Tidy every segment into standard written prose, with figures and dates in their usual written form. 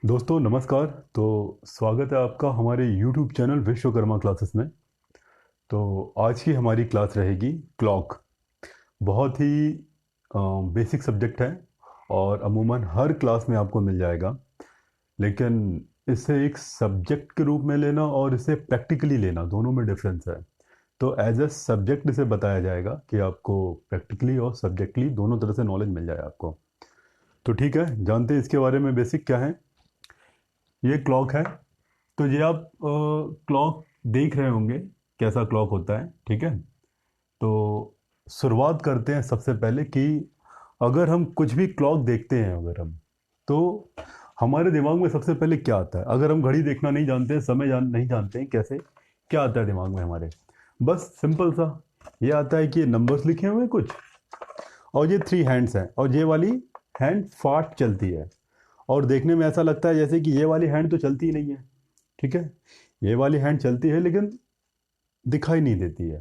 दोस्तों नमस्कार। तो स्वागत है आपका हमारे YouTube चैनल विश्वकर्मा क्लासेस में। तो आज की हमारी क्लास रहेगी क्लॉक। बहुत ही बेसिक सब्जेक्ट है और अमूमन हर क्लास में आपको मिल जाएगा, लेकिन इसे एक सब्जेक्ट के रूप में लेना और इसे प्रैक्टिकली लेना दोनों में डिफरेंस है। तो एज अ सब्जेक्ट इसे बताया जाएगा कि आपको प्रैक्टिकली और सब्जेक्टली दोनों तरह से नॉलेज मिल जाए आपको। तो ठीक है, जानते हैं इसके बारे में बेसिक क्या है। ये क्लॉक है। तो ये आप क्लॉक देख रहे होंगे कैसा क्लॉक होता है, ठीक है। तो शुरुआत करते हैं सबसे पहले कि अगर हम कुछ भी क्लॉक देखते हैं, अगर हम तो हमारे दिमाग में सबसे पहले क्या आता है। अगर हम घड़ी देखना नहीं जानते हैं, नहीं जानते हैं कैसे, क्या आता है दिमाग में हमारे। बस सिंपल सा ये आता है कि ये नंबर्स लिखे हुए हैं कुछ, और ये थ्री हैंड्स हैं, और ये वाली हैंड फास्ट चलती है। और देखने में ऐसा लगता है जैसे कि ये वाली हैंड तो चलती ही नहीं है, ठीक है। ये वाली हैंड चलती है लेकिन दिखाई नहीं देती है।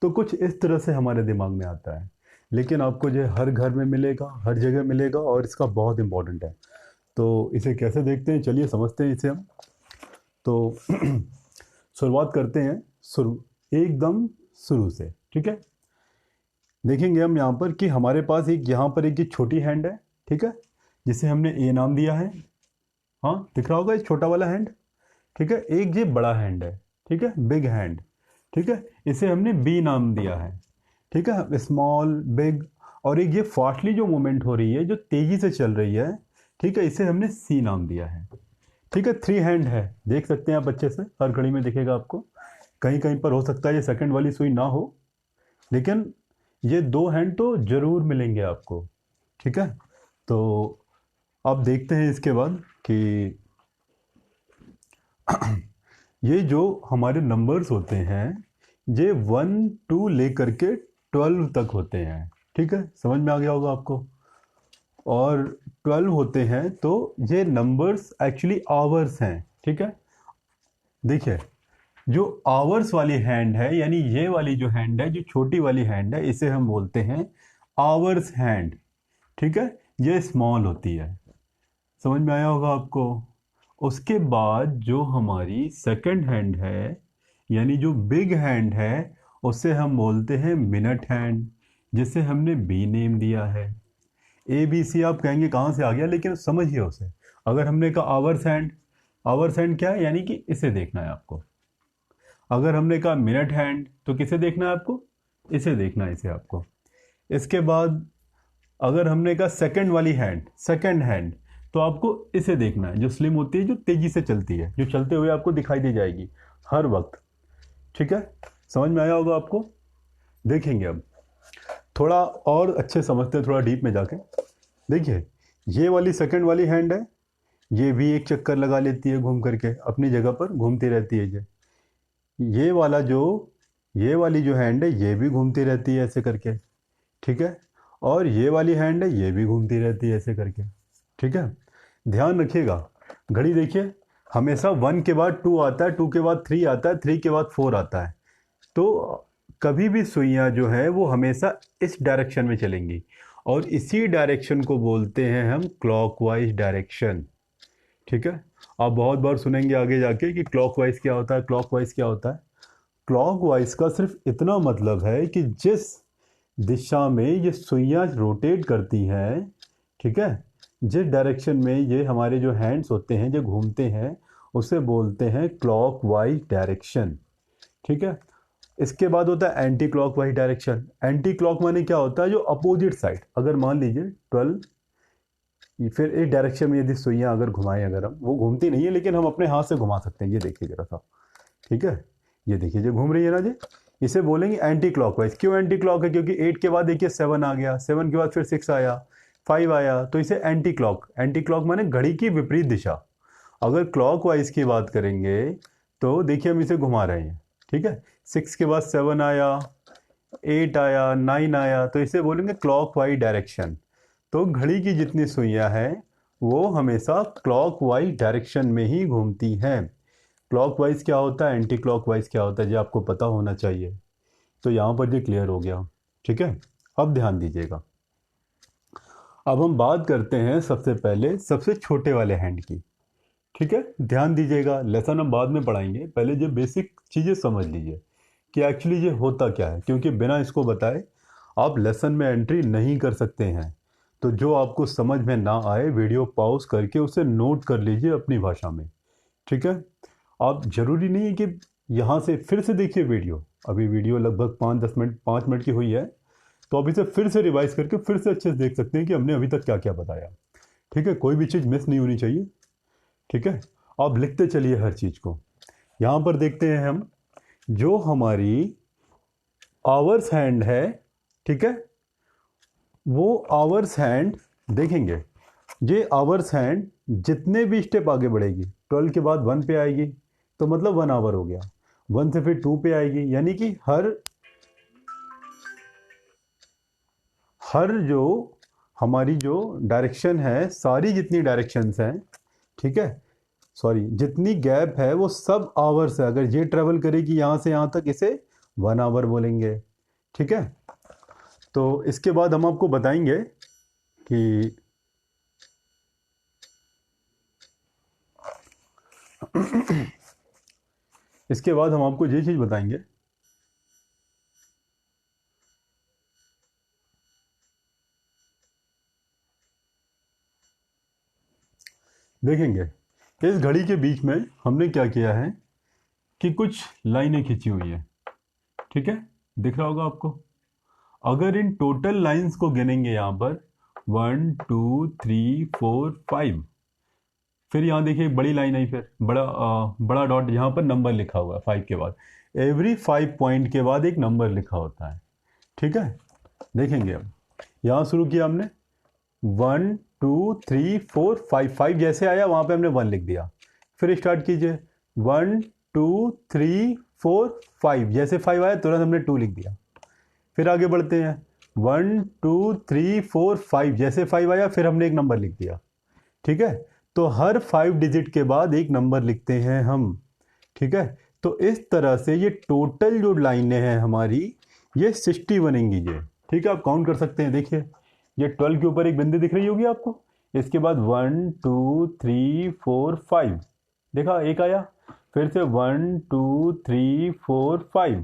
तो कुछ इस तरह से हमारे दिमाग में आता है, लेकिन आपको जो हर घर में मिलेगा, हर जगह मिलेगा, और इसका बहुत इंपॉर्टेंट है। तो इसे कैसे देखते हैं, चलिए समझते हैं इसे हम। तो शुरुआत करते हैं एकदम शुरू से, ठीक है। देखेंगे हम यहाँ पर कि हमारे पास एक यहाँ पर एक ये छोटी हैंड है, ठीक है, जिसे हमने ए नाम दिया है। हाँ, दिख रहा होगा ये छोटा वाला हैंड, ठीक है। एक ये बड़ा हैंड है, ठीक है, बिग हैंड, ठीक है, इसे हमने बी नाम दिया है, ठीक है, स्मॉल बिग। और एक ये फास्टली जो मूवमेंट हो रही है, जो तेजी से चल रही है, ठीक है, इसे हमने सी नाम दिया है, ठीक है। थ्री हैंड है, देख सकते हैं आप अच्छे से, हर घड़ी में दिखेगा आपको। कहीं कहीं पर हो सकता है ये सेकंड वाली सुई ना हो, लेकिन ये दो हैंड तो जरूर मिलेंगे आपको, ठीक है। तो अब देखते हैं इसके बाद कि ये जो हमारे नंबर्स होते हैं, ये 1 2 लेकर के 12 तक होते हैं, ठीक है, समझ में आ गया होगा आपको। और 12 होते हैं, तो ये नंबर्स एक्चुअली आवर्स हैं, ठीक है। देखिए, जो आवर्स वाली हैंड है, यानी ये वाली जो हैंड है, जो छोटी वाली हैंड है, इसे हम बोलते हैं आवर्स हैंड, ठीक है। ये स्मॉल होती है, समझ में आया होगा आपको। उसके बाद जो हमारी सेकंड हैंड है, यानी जो बिग हैंड है, उसे हम बोलते हैं मिनट हैंड, जिसे हमने बी नेम दिया है। ए बी सी आप कहेंगे कहाँ से आ गया, लेकिन समझिए उसे। अगर हमने कहा आवर्स हैंड, आवर्स हैंड क्या है, यानी कि इसे देखना है आपको। अगर हमने कहा मिनट हैंड, तो किसे देखना है आपको, इसे देखना है, इसे आपको। इसके बाद अगर हमने कहा सेकंड वाली हैंड, सेकंड हैंड, तो आपको इसे देखना है, जो स्लिम होती है, जो तेजी से चलती है, जो चलते हुए आपको दिखाई दे जाएगी हर वक्त, ठीक है। समझ में आया होगा आपको। देखेंगे अब थोड़ा और अच्छे समझते हैं, थोड़ा डीप में जाके। देखिए, ये वाली सेकंड वाली हैंड है, ये भी एक चक्कर लगा लेती है, घूम करके अपनी जगह पर घूमती रहती है। ये वाला जो ये वाली जो हैंड है, ये भी घूमती रहती है ऐसे करके, ठीक है। और ये वाली हैंड है, ये भी घूमती रहती है ऐसे करके, ठीक है। ध्यान रखिएगा, घड़ी देखिए, हमेशा 1 के बाद 2 आता है, 2 के बाद 3 आता है, 3 के बाद 4 आता है। तो कभी भी सुइयाँ जो है वो हमेशा इस डायरेक्शन में चलेंगी, और इसी डायरेक्शन को बोलते हैं हम क्लॉकवाइज डायरेक्शन, ठीक है। आप बहुत बार सुनेंगे आगे जाके कि क्लॉकवाइज क्या होता है, क्लॉकवाइज क्या होता है। क्लॉकवाइज का सिर्फ इतना मतलब है कि जिस दिशा में ये सुइयाँ रोटेट करती हैं, ठीक है, जिस डायरेक्शन में ये हमारे जो हैंड्स होते हैं जो घूमते हैं, उसे बोलते हैं क्लॉकवाइज डायरेक्शन, ठीक है। इसके बाद होता है anti clockwise direction. Anti clock माने क्या होता है, जो अपोजिट साइड, अगर मान लीजिए 12, फिर इस डायरेक्शन में यदि सुइयाँ अगर घुमाएं, अगर हम, वो घूमती नहीं है लेकिन हम अपने हाथ से घुमा सकते हैं, ये देखिए जरा सा, ठीक है। ये देखिए जो घूम रही है ना जी, इसे बोलेंगे एंटी क्लॉकवाइज। क्यों एंटी क्लॉक है, क्योंकि 8 के बाद देखिए 7 आ गया, 7 के बाद फिर 6 आया, 5 आया, तो इसे एंटी क्लॉक, एंटी क्लॉक माने घड़ी की विपरीत दिशा। अगर क्लॉकवाइज की बात करेंगे, तो देखिए हम इसे घुमा रहे हैं, ठीक है। 6 के बाद 7 आया, 8 आया, 9 आया, तो इसे बोलेंगे क्लॉकवाइज डायरेक्शन। तो घड़ी की जितनी सुइयां हैं, वो हमेशा क्लॉकवाइज डायरेक्शन में ही घूमती हैं। क्लॉकवाइज क्या होता है, एंटी क्लॉकवाइज क्या होता है, जो आपको पता होना चाहिए। तो यहाँ पर ये क्लियर हो गया, ठीक है। अब ध्यान दीजिएगा, अब हम बात करते हैं सबसे पहले सबसे छोटे वाले हैंड की, ठीक है, ध्यान दीजिएगा, लेसन हम बाद में पढ़ाएंगे, पहले ये बेसिक चीज़ें समझ लीजिए कि एक्चुअली ये होता क्या है, क्योंकि बिना इसको बताए आप लेसन में एंट्री नहीं कर सकते हैं। तो जो आपको समझ में ना आए वीडियो पॉज करके उसे नोट कर लीजिए अपनी भाषा में। ठीक है, आप ज़रूरी नहीं है कि यहाँ से फिर से देखिए वीडियो, अभी वीडियो लगभग 5 मिनट की हुई है, तो आप इसे फिर से रिवाइज करके फिर से अच्छे से देख सकते हैं कि हमने अभी तक क्या क्या बताया। ठीक है, कोई भी चीज़ मिस नहीं होनी चाहिए। ठीक है, आप लिखते चलिए हर चीज़ को। यहाँ पर देखते हैं हम, जो हमारी आवर्स हैंड है, ठीक है, वो आवर्स हैंड देखेंगे, ये आवर्स हैंड जितने भी स्टेप आगे बढ़ेगी, 12 के बाद 1 पे आएगी, तो मतलब 1 आवर हो गया, 1 से फिर 2 पे आएगी, यानी कि हर जो हमारी जो डायरेक्शन है, सारी जितनी डायरेक्शंस हैं, ठीक है, सॉरी जितनी गैप है वो सब आवर्स है। अगर ये ट्रेवल करेगी यहाँ से यहाँ तक, इसे 1 आवर बोलेंगे। ठीक है, तो इसके बाद हम आपको बताएंगे कि इसके बाद हम आपको ये चीज़ बताएंगे, देखेंगे इस घड़ी के बीच में हमने क्या किया है कि कुछ लाइनें खींची हुई है। ठीक है, दिख रहा होगा आपको। अगर इन टोटल लाइंस को गिनेंगे यहाँ पर 1 2 3 4 5, फिर यहाँ देखिए एक बड़ी लाइन आई, फिर बड़ा डॉट, यहाँ पर नंबर लिखा हुआ है 5 के बाद, एवरी 5 पॉइंट के बाद एक नंबर लिखा होता है। ठीक है, देखेंगे अब यहाँ शुरू किया हमने 1 2 3 4 5, 5 जैसे आया वहाँ पे हमने 1 लिख दिया। फिर स्टार्ट कीजिए 1 2 3 4 5, जैसे 5 आया तुरंत हमने 2 लिख दिया। फिर आगे बढ़ते हैं 1 2 3 4 5, जैसे 5 आया फिर हमने एक नंबर लिख दिया। ठीक है, तो हर 5 डिजिट के बाद एक नंबर लिखते हैं हम। ठीक है, तो इस तरह से ये टोटल जो लाइनें हैं हमारी, ये 60 बनेंगी ये। ठीक है, आप काउंट कर सकते हैं, देखिए ये 12 के ऊपर एक बिंदु दिख रही होगी आपको, इसके बाद 1 2 3 4 5, देखा एक आया, फिर से 1 2 3 4 5,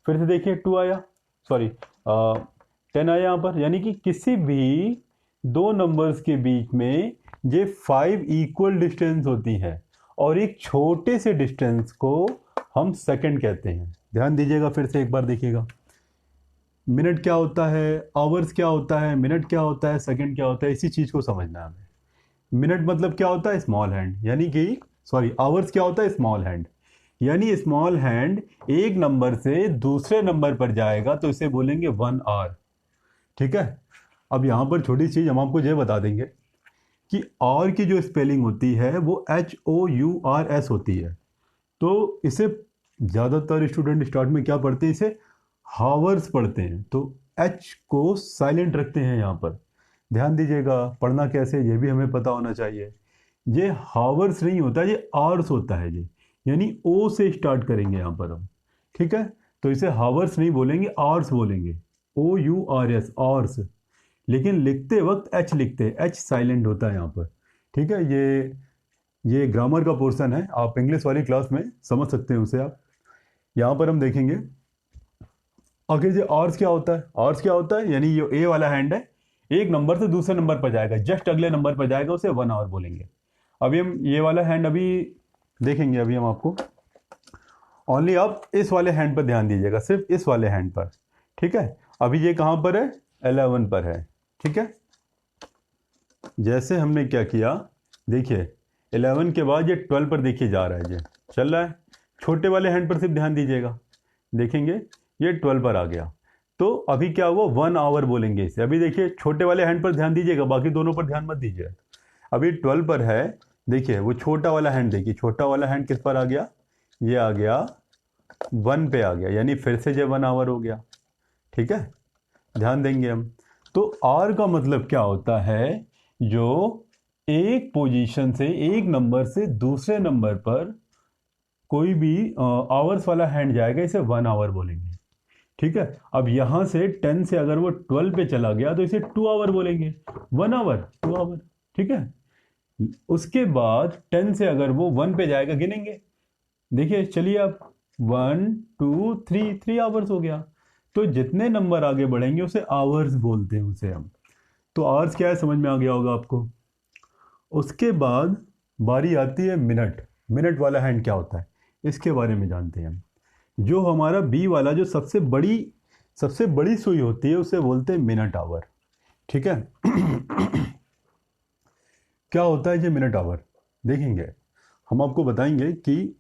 फिर से देखिए 2 आया, सॉरी 10 आया यहाँ पर, यानी कि किसी भी दो नंबर्स के बीच में ये 5 इक्वल डिस्टेंस होती हैं, और एक छोटे से डिस्टेंस को हम सेकंड कहते हैं। ध्यान दीजिएगा, फिर से एक बार देखिएगा, मिनट क्या होता है, आवर्स क्या होता है, मिनट क्या होता है, सेकंड क्या होता है, इसी चीज़ को समझना है हमें। मिनट मतलब क्या होता है, स्मॉल हैंड, यानी कि सॉरी आवर्स क्या होता है, स्मॉल हैंड, यानी स्मॉल हैंड एक नंबर से दूसरे नंबर पर जाएगा तो इसे बोलेंगे 1 आवर। ठीक है, अब यहाँ पर छोटी चीज़ हम आपको ये बता देंगे कि आवर की जो स्पेलिंग होती है वो HOURS होती है, तो इसे ज़्यादातर स्टूडेंट स्टार्ट में क्या पढ़ते हैं, इसे हावर्स पढ़ते हैं, तो H को साइलेंट रखते हैं यहाँ पर। ध्यान दीजिएगा, पढ़ना कैसे ये भी हमें पता होना चाहिए। ये हावर्स नहीं होता, ये आवर्स होता है ये, यानी O से स्टार्ट करेंगे यहाँ पर हम। ठीक है, तो इसे हावर्स नहीं बोलेंगे, आवर्स बोलेंगे, OURS आवर्स, लेकिन लिखते वक्त H लिखते हैं, H साइलेंट होता है यहाँ पर। ठीक है, ये ग्रामर का पोर्शन है, आप इंग्लिश वाली क्लास में समझ सकते हैं उसे आप। यहाँ पर हम देखेंगे आखिर से आवर्स क्या होता है, आवर्स क्या होता है, यानी ये ए वाला हैंड है, एक नंबर से दूसरे नंबर पर जाएगा, जस्ट अगले नंबर पर जाएगा, उसे 1 आवर बोलेंगे। अभी हम ये वाला हैंड अभी देखेंगे, अभी हम आपको ओनली आप इस वाले हैंड पर ध्यान दीजिएगा, सिर्फ इस वाले हैंड पर। ठीक है, अभी ये कहाँ पर है, 11 पर है। ठीक है, जैसे हमने क्या किया, देखिए 11 के बाद ये 12 पर देखिए जा रहा है, ये चल रहा है। छोटे वाले हैंड पर सिर्फ ध्यान दीजिएगा, देखेंगे ये 12 पर आ गया, तो अभी क्या हुआ, 1 आवर बोलेंगे इसे। अभी देखिए छोटे वाले हैंड पर ध्यान दीजिएगा, बाकी दोनों पर ध्यान मत दीजिए। अभी 12 पर है, देखिए वो छोटा वाला हैंड, देखिए छोटा वाला हैंड किस पर आ गया, ये आ गया 1 पे आ गया, यानी फिर से जो 1 आवर हो गया। ठीक है, ध्यान देंगे हम, तो आर का मतलब क्या होता है, जो एक पोजीशन से, एक नंबर से दूसरे नंबर पर कोई भी आवर्स वाला हैंड जाएगा, इसे 1 आवर बोलेंगे। ठीक है, अब यहां से 10 से अगर वो 12 पे चला गया तो इसे 2 आवर बोलेंगे, 1 आवर 2 आवर। ठीक है, उसके बाद 10 से अगर वो 1 पे जाएगा गिनेंगे। देखिए चलिए अब 1 2 3 3 आवर्स हो गया। तो जितने नंबर आगे बढ़ेंगे उसे आवर्स बोलते हैं उसे हम। तो आवर्स क्या है समझ में आ गया होगा आपको। उसके बाद बारी आती है मिनट। मिनट वाला हैंड क्या होता है इसके बारे में जानते हैं हम। जो हमारा बी वाला जो सबसे बड़ी सुई होती है उसे बोलते हैं मिनट आवर। ठीक है। क्या होता है ये मिनट आवर देखेंगे। हम आपको बताएंगे कि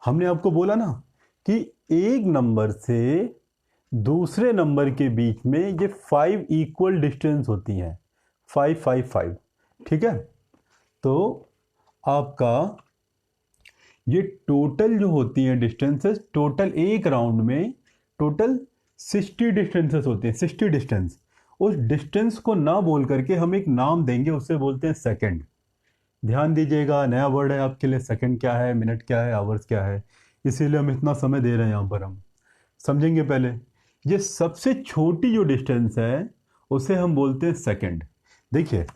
हमने आपको बोला ना कि एक नंबर से दूसरे नंबर के बीच में ये 5 इक्वल डिस्टेंस होती हैं। 5 5 5। ठीक है। तो आपका ये टोटल जो होती हैं डिस्टेंसेस, टोटल एक राउंड में टोटल 60 डिस्टेंसेस होते हैं। 60 डिस्टेंस। उस डिस्टेंस को ना बोल करके हम एक नाम देंगे, उससे बोलते हैं सेकंड। ध्यान दीजिएगा, नया वर्ड है आपके लिए। सेकंड क्या है, मिनट क्या है, आवर्स क्या है, इसीलिए हम इतना समय दे रहे हैं यहाँ पर। हम समझेंगे पहले। ये सबसे छोटी जो डिस्टेंस है उसे हम बोलते हैं सेकंड। देखिए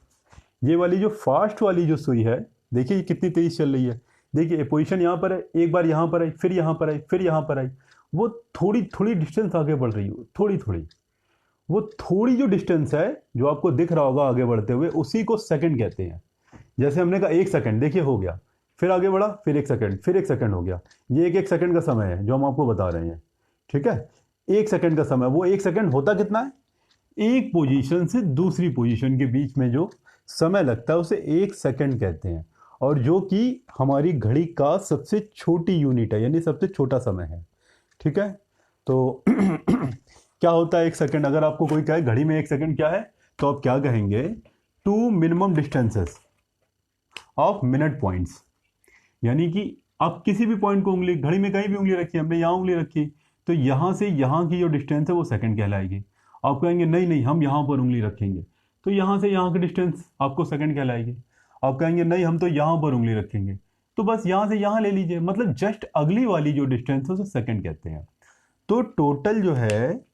ये वाली जो फास्ट वाली जो सुई है, देखिए ये कितनी तेज चल रही है। देखिए पोजीशन यहाँ पर है, एक बार यहाँ पर आई, फिर यहाँ पर आई, फिर यहाँ पर आई। वो थोड़ी थोड़ी डिस्टेंस आगे बढ़ रही है, थोड़ी थोड़ी। वो थोड़ी जो डिस्टेंस है जो आपको दिख रहा होगा आगे बढ़ते हुए, उसी को सेकंड कहते हैं। जैसे हमने कहा 1 सेकंड, देखिए हो गया, फिर आगे बढ़ा, फिर 1 सेकंड, फिर 1 सेकंड हो गया। ये एक 1 सेकंड का समय है जो हम आपको बता रहे हैं। ठीक है। 1 सेकंड का समय, वो 1 सेकंड होता कितना है, एक पोजीशन से दूसरी पोजीशन के बीच में जो समय लगता है उसे 1 सेकंड कहते हैं। और जो कि हमारी घड़ी का सबसे छोटी यूनिट है, यानी सबसे छोटा समय है। ठीक है। तो क्या होता है 1 सेकंड। अगर आपको कोई कहे घड़ी में 1 सेकंड क्या है, तो आप क्या कहेंगे, 2 minimum distances of minute points. यानी कि आप किसी भी पॉइंट को उंगली, घड़ी में कहीं भी उंगली रखी, हमने यहाँ उंगली रखी, तो यहाँ से यहाँ की जो डिस्टेंस है वो सेकंड कहलाएगी। आप कहेंगे नहीं नहीं हम यहाँ पर उंगली रखेंगे, तो यहाँ से यहाँ की डिस्टेंस आपको सेकंड कहलाएगी। आप कहेंगे नहीं हम तो यहाँ पर उंगली रखेंगे, तो बस यहाँ से यहाँ ले लीजिए, मतलब जस्ट अगली वाली जो डिस्टेंस है उसे सेकंड कहते हैं। तो टोटल जो है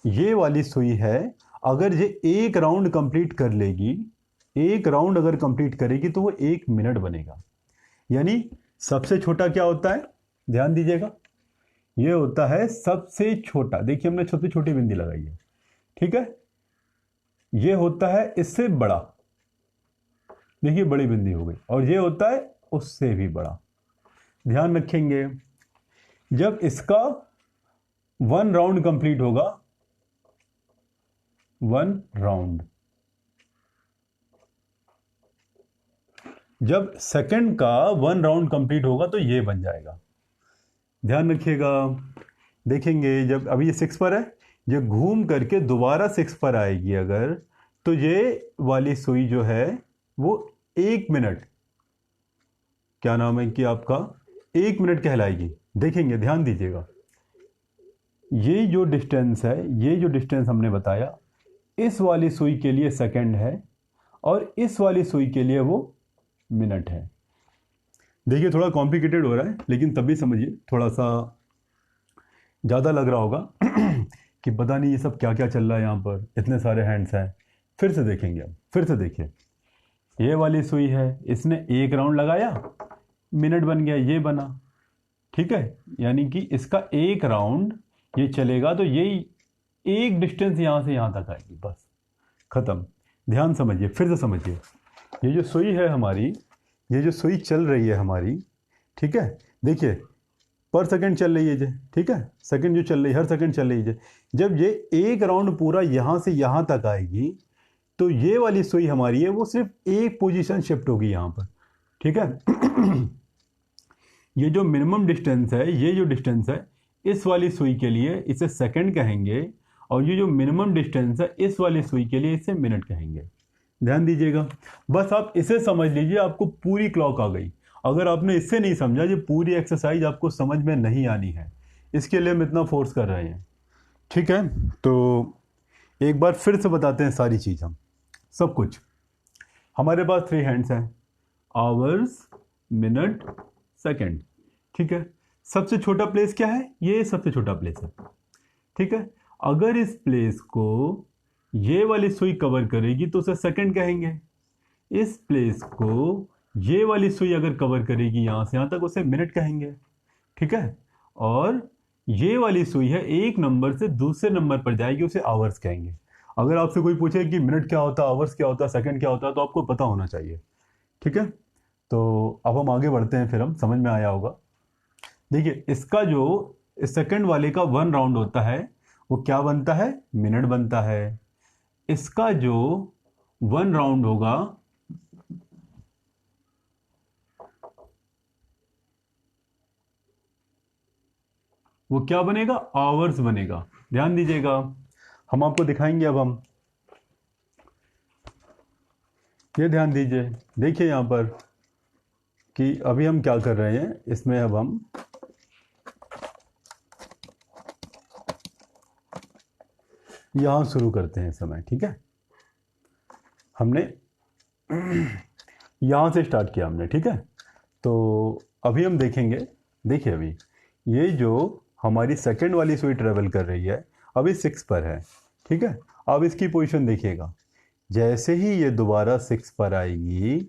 ये वाली सुई है, अगर ये एक राउंड कंप्लीट कर लेगी, एक राउंड अगर कंप्लीट करेगी तो वो 1 मिनट बनेगा। यानी सबसे छोटा क्या होता है, ध्यान दीजिएगा, ये होता है सबसे छोटा। देखिए हमने सबसे छोटी बिंदी लगाई है। ठीक है। ये होता है इससे बड़ा, देखिए बड़ी बिंदी हो गई, और ये होता है उससे भी बड़ा। ध्यान रखेंगे, जब इसका 1 राउंड कंप्लीट होगा, 1 राउंड, जब सेकंड का 1 राउंड कंप्लीट होगा तो ये बन जाएगा। ध्यान रखिएगा। देखेंगे जब अभी ये 6 पर है, ये घूम करके दोबारा 6 पर आएगी अगर, तो ये वाली सुई जो है वो 1 मिनट, क्या नाम है कि आपका, 1 मिनट कहलाएगी। देखेंगे ध्यान दीजिएगा, ये जो डिस्टेंस है, ये जो डिस्टेंस हमने बताया, इस वाली सुई के लिए सेकंड है और इस वाली सुई के लिए वो मिनट है। देखिए थोड़ा कॉम्प्लिकेटेड हो रहा है, लेकिन तब भी समझिए, थोड़ा सा ज़्यादा लग रहा होगा कि पता नहीं ये सब क्या क्या चल रहा है यहाँ पर, इतने सारे हैंड्स हैं। फिर से देखेंगे अब, फिर से देखिए, ये वाली सुई है, इसने 1 राउंड लगाया, मिनट बन गया, ये बना। ठीक है। यानी कि इसका 1 राउंड ये चलेगा तो ये एक डिस्टेंस यहाँ से यहाँ तक आएगी, बस खत्म। ध्यान समझिए, फिर से समझिए, ये जो सुई है हमारी, ये जो सुई चल रही है हमारी, ठीक है, देखिए पर सेकंड चल रही है ये। ठीक है। सेकंड जो चल रही है, हर सेकंड चल रही है। जब ये 1 राउंड पूरा यहाँ से यहाँ तक आएगी तो ये वाली सुई हमारी है वो सिर्फ एक पोजीशन शिफ्ट होगी यहाँ पर। ठीक है। ये जो मिनिमम डिस्टेंस है, ये जो डिस्टेंस है इस वाली सुई के लिए इसे सेकंड कहेंगे, और ये जो मिनिमम डिस्टेंस है इस वाली सुई के लिए इसे मिनट कहेंगे। ध्यान दीजिएगा, बस आप इसे समझ लीजिए, आपको पूरी क्लॉक आ गई। अगर आपने इससे नहीं समझा, ये पूरी एक्सरसाइज आपको समझ में नहीं आनी है, इसके लिए हम इतना फोर्स कर रहे हैं। ठीक है। तो एक बार फिर से बताते हैं सारी चीज़, हम सब कुछ। हमारे पास 3 हैंड्स हैं, आवर्स, मिनट, सेकंड। ठीक है। सबसे छोटा प्लेस क्या है, ये सबसे छोटा प्लेस है। ठीक है। अगर इस प्लेस को ये वाली सुई कवर करेगी तो उसे सेकंड कहेंगे। इस प्लेस को ये वाली सुई अगर कवर करेगी यहाँ से यहाँ तक, उसे मिनट कहेंगे, ठीक है। और ये वाली सुई है एक नंबर से दूसरे नंबर पर जाएगी, उसे आवर्स कहेंगे। अगर आपसे कोई पूछे कि मिनट क्या होता है, आवर्स क्या होता है, सेकंड क्या होता है, तो आपको पता होना चाहिए, ठीक है। तो अब हम आगे बढ़ते हैं, फिर हम समझ में आया होगा। देखिए इसका जो सेकंड वाले का 1 राउंड होता है वो क्या बनता है, मिनट बनता है। इसका जो 1 राउंड होगा वो क्या बनेगा, आवर्स बनेगा। ध्यान दीजिएगा, हम आपको दिखाएंगे। अब हम ये ध्यान दीजिए, देखिए यहाँ पर कि अभी हम क्या कर रहे हैं इसमें। अब हम यहाँ शुरू करते हैं समय, ठीक है। हमने यहाँ से स्टार्ट किया हमने, ठीक है। तो अभी हम देखेंगे, देखिए अभी ये जो हमारी सेकंड वाली सुई ट्रेवल कर रही है अभी 6 पर है, ठीक है। अब इसकी पोजीशन देखिएगा, जैसे ही ये दोबारा 6 पर आएगी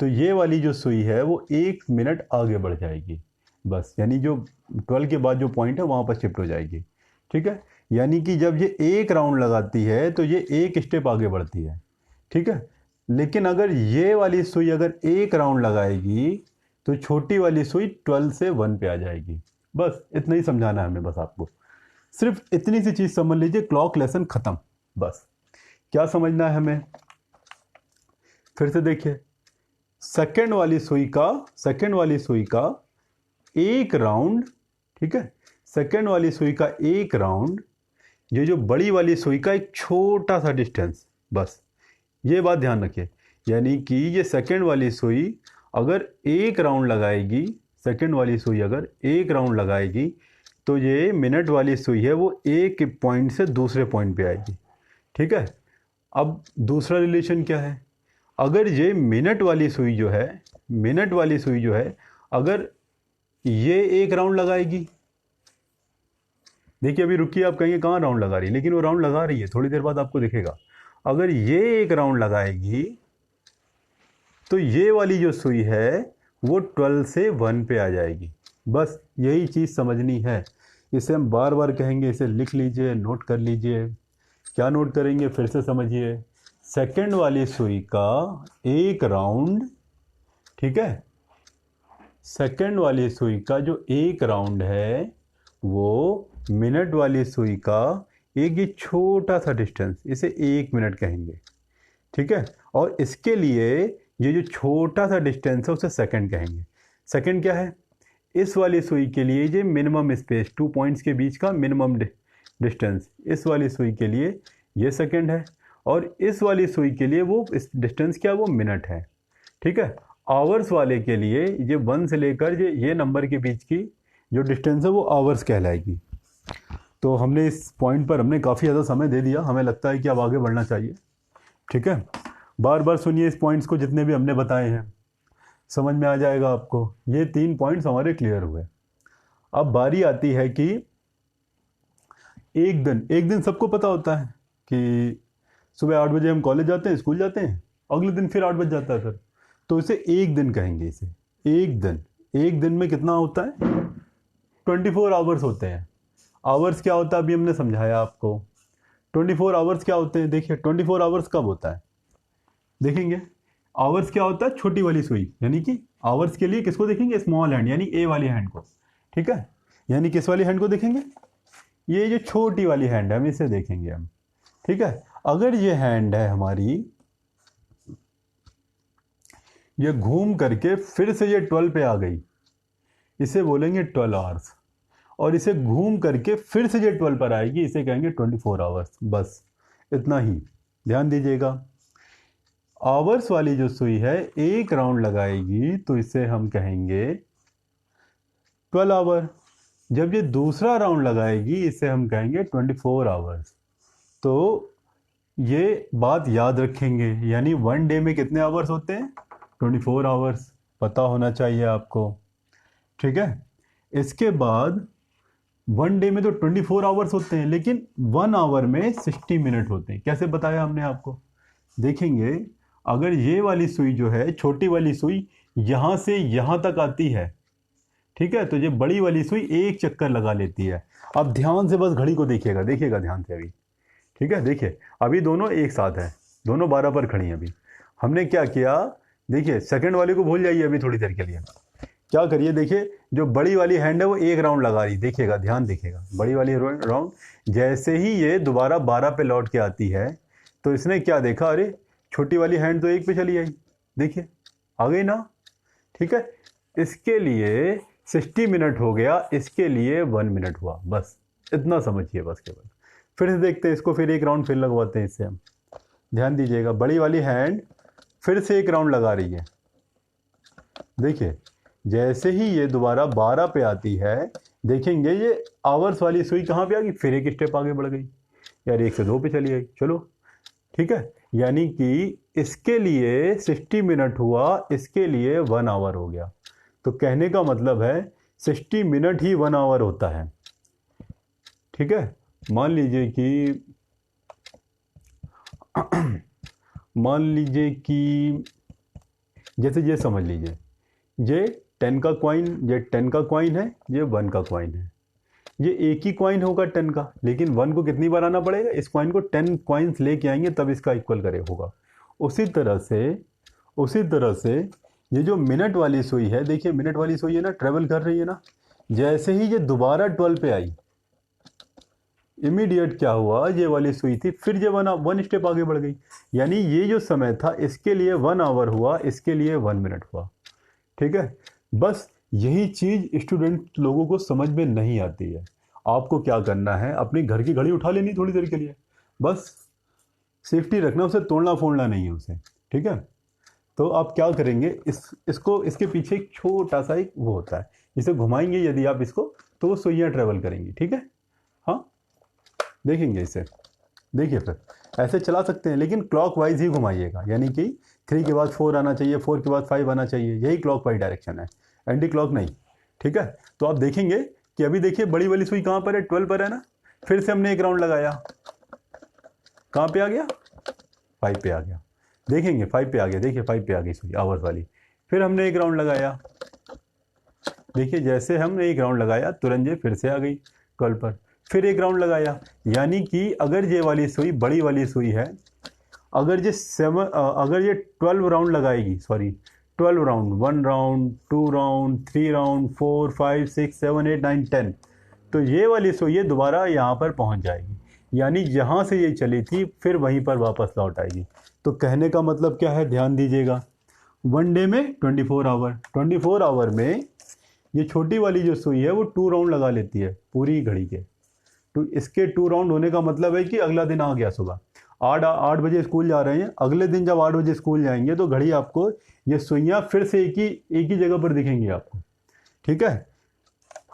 तो ये वाली जो सुई है वो 1 मिनट आगे बढ़ जाएगी, बस। यानी जो 12 के बाद जो पॉइंट है वहाँ पर शिफ्ट हो जाएगी, ठीक है। यानी कि जब ये एक राउंड लगाती है तो ये एक स्टेप आगे बढ़ती है, ठीक है। लेकिन अगर ये वाली सुई अगर एक राउंड लगाएगी तो छोटी वाली सुई 12 से 1 पे आ जाएगी। बस इतना ही समझाना है हमें, बस आपको सिर्फ इतनी सी चीज़ समझ लीजिए, क्लॉक लेसन ख़त्म। बस क्या समझना है हमें, फिर से देखिए। सेकंड वाली सुई का एक राउंड, ठीक है। सेकंड वाली सुई का एक राउंड, ये जो बड़ी वाली सुई का एक छोटा सा डिस्टेंस, बस ये बात ध्यान रखिए। यानी कि ये सेकंड वाली सुई अगर एक राउंड लगाएगी, सेकंड वाली सुई अगर एक राउंड लगाएगी तो ये मिनट वाली सुई है वो एक पॉइंट से दूसरे पॉइंट पे आएगी, ठीक है। अब दूसरा रिलेशन क्या है, अगर ये मिनट वाली सुई जो है अगर ये एक राउंड लगाएगी, देखिए अभी रुकिए, आप कहेंगे कहाँ राउंड लगा रही है, लेकिन वो राउंड लगा रही है, थोड़ी देर बाद आपको दिखेगा। अगर ये एक राउंड लगाएगी तो ये वाली जो सुई है वो 12 से 1 पे आ जाएगी। बस यही चीज़ समझनी है, इसे हम बार बार कहेंगे, इसे लिख लीजिए, नोट कर लीजिए। क्या नोट करेंगे, फिर से समझिए। सेकंड वाली सुई का एक राउंड, ठीक है, सेकंड वाली सुई का जो एक राउंड है वो मिनट वाली सुई का एक ये छोटा सा डिस्टेंस, इसे 1 मिनट कहेंगे, ठीक है। और इसके लिए ये जो छोटा सा डिस्टेंस है उसे सेकंड कहेंगे। सेकंड क्या है, इस वाली सुई के लिए ये मिनिमम स्पेस, 2 पॉइंट्स के बीच का मिनिमम डिस्टेंस, इस वाली सुई के लिए ये सेकंड है, और इस वाली सुई के लिए वो इस डिस्टेंस क्या है, वो मिनट है, ठीक है। आवर्स वाले के लिए ये 1 से लेकर ये नंबर के बीच की जो डिस्टेंस है वो आवर्स कहलाएगी। तो हमने इस पॉइंट पर हमने काफ़ी ज़्यादा समय दे दिया, हमें लगता है कि अब आगे बढ़ना चाहिए, ठीक है। बार बार सुनिए इस पॉइंट्स को, जितने भी हमने बताए हैं, समझ में आ जाएगा आपको। ये 3 पॉइंट्स हमारे क्लियर हुए। अब बारी आती है कि एक दिन सबको पता होता है कि सुबह 8 बजे हम कॉलेज जाते हैं, स्कूल जाते हैं, अगले दिन फिर 8 बज जाता है फिर, तो इसे एक दिन कहेंगे। इसे एक दिन में कितना होता है, 24 आवर्स होते हैं। आवर्स क्या होता है अभी हमने समझाया आपको। 24 आवर्स क्या होते हैं, देखिए 24 आवर्स कब होता है, देखेंगे। आवर्स क्या होता है, छोटी वाली सुई, यानी कि आवर्स के लिए किसको देखेंगे, स्मॉल हैंड, यानी ए वाली हैंड को, ठीक है। यानी किस वाली हैंड को देखेंगे, ये जो छोटी वाली हैंड है हम इसे देखेंगे हम, ठीक है। अगर ये हैंड है हमारी, ये घूम करके फिर से ये 12 पे आ गई, इसे बोलेंगे 12 आवर्स। और इसे घूम करके फिर से ये 12 पर आएगी, इसे कहेंगे 24 आवर्स। बस इतना ही ध्यान दीजिएगा। आवर्स वाली जो सुई है एक राउंड लगाएगी तो इसे हम कहेंगे 12 आवर। जब ये दूसरा राउंड लगाएगी इसे हम कहेंगे 24 आवर्स। तो ये बात याद रखेंगे, यानी 1 डे में कितने आवर्स होते हैं, 24 आवर्स, पता होना चाहिए आपको, ठीक है। इसके बाद 1 डे में तो 24 आवर्स होते हैं, लेकिन 1 आवर में 60 मिनट होते हैं। कैसे बताया हमने आपको, देखेंगे अगर ये वाली सुई जो है, छोटी वाली सुई यहाँ से यहाँ तक आती है, ठीक है, तो ये बड़ी वाली सुई एक चक्कर लगा लेती है। अब ध्यान से बस घड़ी को देखिएगा, देखिएगा ध्यान से अभी, ठीक है। देखिए अभी दोनों एक साथ है, दोनों 12 पर खड़ी हैं। अभी हमने क्या किया, देखिए सेकंड वाली को भूल जाइए अभी थोड़ी देर के लिए। क्या करिए, देखिए जो बड़ी वाली हैंड है वो एक राउंड लगा रही, देखिएगा ध्यान देखिएगा, बड़ी वाली राउंड जैसे ही ये दोबारा 12 पे लौट के आती है तो इसने क्या देखा, अरे छोटी वाली हैंड तो एक पे चली आई, देखिए आ गई ना, ठीक है। इसके लिए 60 मिनट हो गया, इसके लिए 1 मिनट हुआ, बस इतना समझिए बस केवल। फिर से देखते हैं इसको, फिर एक राउंड फिर लगवाते हैं इससे हम। ध्यान दीजिएगा, बड़ी वाली हैंड फिर से एक राउंड लगा रही है, देखिए जैसे ही ये दोबारा 12 पे आती है, देखेंगे ये आवर्स वाली सुई कहाँ पे आ गई, फिर एक स्टेप आगे बढ़ गई, यार 1 से 2 पे चली गई, चलो ठीक है। यानी कि इसके लिए 60 मिनट हुआ, इसके लिए 1 आवर हो गया। तो कहने का मतलब है 60 मिनट ही 1 आवर होता है, ठीक है। मान लीजिए कि मान लीजिए कि जैसे ये समझ लीजिए, ये 10 का कॉइन, ये 10 का कॉइन है, ये 1 का कॉइन है। ये एक ही कॉइन होगा 10 का, लेकिन 1 को कितनी बार आना पड़ेगा, इस कॉइन को 10 कॉइन्स लेके आएंगे तब इसका इक्वल करे होगा। उसी तरह से ये जो मिनट वाली सुई है, देखिए मिनट वाली सुई है ना, ट्रेवल कर रही है ना, जैसे ही ये दोबारा 12 पे आई, इमीडिएट क्या हुआ, ये वाली सुई थी फिर ये 1 स्टेप आगे बढ़ गई। यानी ये जो समय था इसके लिए 1 आवर हुआ, इसके लिए 1 मिनट हुआ, ठीक है। बस यही चीज स्टूडेंट लोगों को समझ में नहीं आती है। आपको क्या करना है, अपनी घर की घड़ी उठा लेनी थोड़ी देर के लिए, बस सेफ्टी रखना, उसे तोड़ना फोड़ना नहीं है उसे, ठीक है। तो आप क्या करेंगे, इसको इसके पीछे एक छोटा सा एक वो होता है, इसे घुमाएंगे यदि आप इसको, तो वो सुइयाँ ट्रेवल करेंगी, ठीक है। हाँ देखेंगे इसे, देखिए फिर ऐसे चला सकते हैं, लेकिन क्लॉक वाइज ही घुमाइएगा, यानी कि 3 के बाद 4 आना चाहिए, 4 के बाद 5 आना चाहिए, यही क्लॉक वाइज डायरेक्शन है, एंटी क्लॉक नहीं, ठीक है। तो आप देखेंगे कि अभी देखिए बड़ी वाली सुई कहाँ पर है, 12 पर है ना, फिर से हमने एक राउंड लगाया, कहाँ पे आ गया, 5 पे आ गया, देखेंगे 5 पे आ गया, देखिए 5 पे आ गई सुई आवर्स वाली। फिर हमने एक राउंड लगाया, देखिए जैसे हमने एक राउंड लगाया तुरंत ये फिर से आ गई 12 पर, फिर एक राउंड लगाया। यानी कि अगर ये वाली सुई बड़ी वाली सुई है, अगर ये 12 राउंड लगाएगी, sorry 12 round, 1 round, 2 round, 3 round, 4, 5, 6, 7, 8, 9, 10, तो ये वाली सुई ये दोबारा यहाँ पर पहुँच जाएगी, यानी जहाँ से ये चली थी फिर वहीं पर वापस लौट आएगी। तो कहने का मतलब क्या है, ध्यान दीजिएगा, 1 डे में 24 आवर, 24 आवर में ये छोटी वाली जो सुई है वो 2 राउंड लगा लेती है पूरी घड़ी के। तो इसके 2 राउंड होने का मतलब है कि अगला दिन आ गया, सुबह 8 बजे स्कूल जा रहे हैं, अगले दिन जब 8 बजे स्कूल जाएंगे तो घड़ी आपको ये सुइयाँ फिर से एक ही जगह पर दिखेंगी आपको, ठीक है।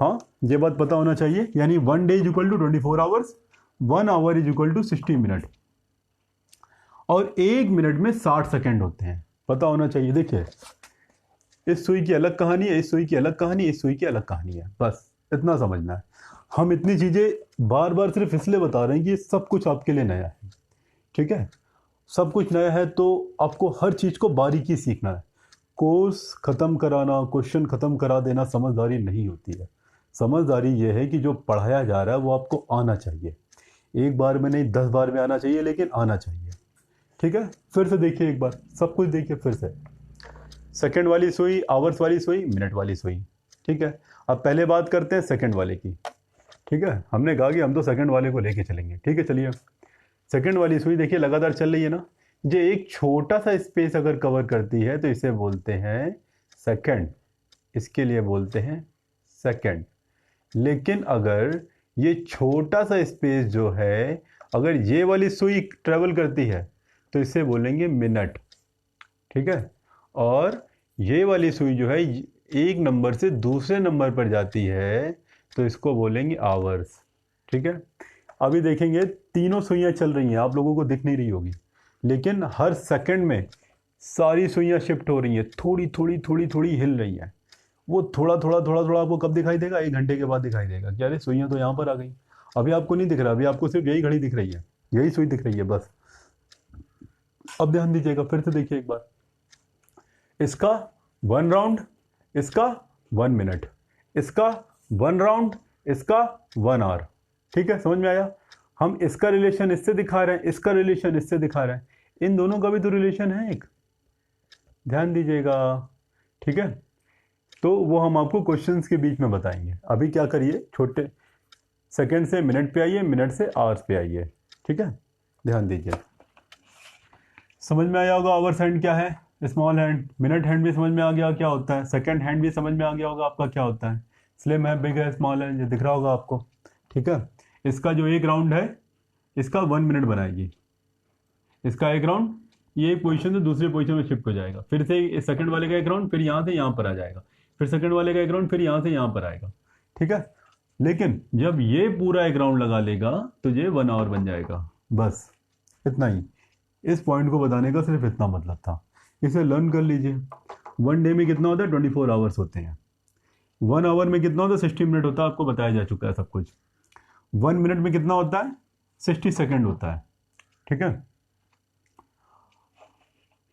हाँ ये बात पता होना चाहिए, यानी 1 day is equal to 24 hours, 1 hour is equal to 60 minute, और 1 मिनट में 60 सेकेंड होते हैं, पता होना चाहिए। देखिए इस सुई की अलग कहानी है, इस सुई की अलग कहानी है, इस सुई की अलग कहानी है, बस इतना समझना है। हम इतनी चीज़ें बार बार सिर्फ इसलिए बता रहे हैं कि सब कुछ आपके लिए नया है, ठीक है। सब कुछ नया है तो आपको हर चीज़ को बारीकी सीखना है। कोर्स ख़त्म कराना, क्वेश्चन ख़त्म करा देना समझदारी नहीं होती है। समझदारी ये है कि जो पढ़ाया जा रहा है वो आपको आना चाहिए, एक बार में नहीं 10 बार में आना चाहिए, लेकिन आना चाहिए, ठीक है। फिर से देखिए एक बार, सब कुछ देखिए फिर से, सेकंड वाली सुई, आवर्स वाली सुई, मिनट वाली सुई, ठीक है। अब पहले बात करते हैं सेकंड वाले की, ठीक है। हमने कहा कि हम तो सेकंड वाले को लेके चलेंगे, ठीक है। चलिए सेकंड वाली सुई देखिए लगातार चल रही है ना, जो एक छोटा सा स्पेस अगर कवर करती है तो इसे बोलते हैं सेकंड, इसके लिए बोलते हैं सेकंड। लेकिन अगर ये छोटा सा स्पेस जो है, अगर ये वाली सुई ट्रेवल करती है तो इसे बोलेंगे मिनट, ठीक है। और ये वाली सुई जो है एक नंबर से दूसरे नंबर पर जाती है तो इसको बोलेंगे आवर्स, ठीक है। अभी देखेंगे तीनों सुइयाँ चल रही हैं, आप लोगों को दिख नहीं रही होगी, लेकिन हर सेकंड में सारी सुइयाँ शिफ्ट हो रही हैं, थोड़ी थोड़ी थोड़ी थोड़ी हिल रही हैं। वो थोड़ा थोड़ा थोड़ा थोड़ा आपको कब दिखाई देगा, 1 घंटे के बाद दिखाई देगा कि अरे सुइयाँ तो यहाँ पर आ गई। अभी आपको नहीं दिख रहा, अभी आपको सिर्फ यही घड़ी दिख रही है, यही सुई दिख रही है बस। अब ध्यान दीजिएगा, फिर से देखिए एक बार, इसका 1 राउंड, इसका 1 मिनट, इसका 1 राउंड, इसका 1 आवर। ठीक है, समझ में आया? हम इसका रिलेशन इससे दिखा रहे हैं, इसका रिलेशन इससे दिखा रहे हैं, इन दोनों का भी तो रिलेशन है एक, ध्यान दीजिएगा। ठीक है, तो वो हम आपको क्वेश्चंस के बीच में बताएंगे। अभी क्या करिए, छोटे सेकंड से मिनट पे आइए, मिनट से आवर्स पे आइए। ठीक है, ध्यान दीजिए। समझ में आया होगा आवर्स हैंड क्या है, स्मॉल हैंड। मिनट हैंड भी समझ में आ गया क्या होता है, सेकंड हैंड भी समझ में आ गया होगा आपका क्या होता है। स्लिम है, बिग है, स्मॉल है, ये दिख रहा होगा आपको। ठीक है, इसका जो एक राउंड है, इसका 1 मिनट बनाएगी। इसका एक राउंड ये एक पोजीशन से दूसरे पोजीशन में शिफ्ट हो जाएगा, फिर से सेकंड वाले का एक राउंड, फिर यहाँ से यहाँ पर आ जाएगा, फिर सेकंड वाले का एक राउंड, फिर यहाँ से यहाँ पर आएगा। ठीक है, लेकिन जब ये पूरा एक राउंड लगा लेगा तो ये 1 आवर बन जाएगा। बस इतना ही, इस पॉइंट को बताने का सिर्फ इतना मतलब था। इसे लर्न कर लीजिए। 1 डे में कितना होता है, 24 आवर्स होते हैं। 1 आवर में कितना होता है, 60 मिनट होता है, आपको बताया जा चुका है सब कुछ। 1 मिनट में कितना होता है, 60 सेकेंड होता है। ठीक है,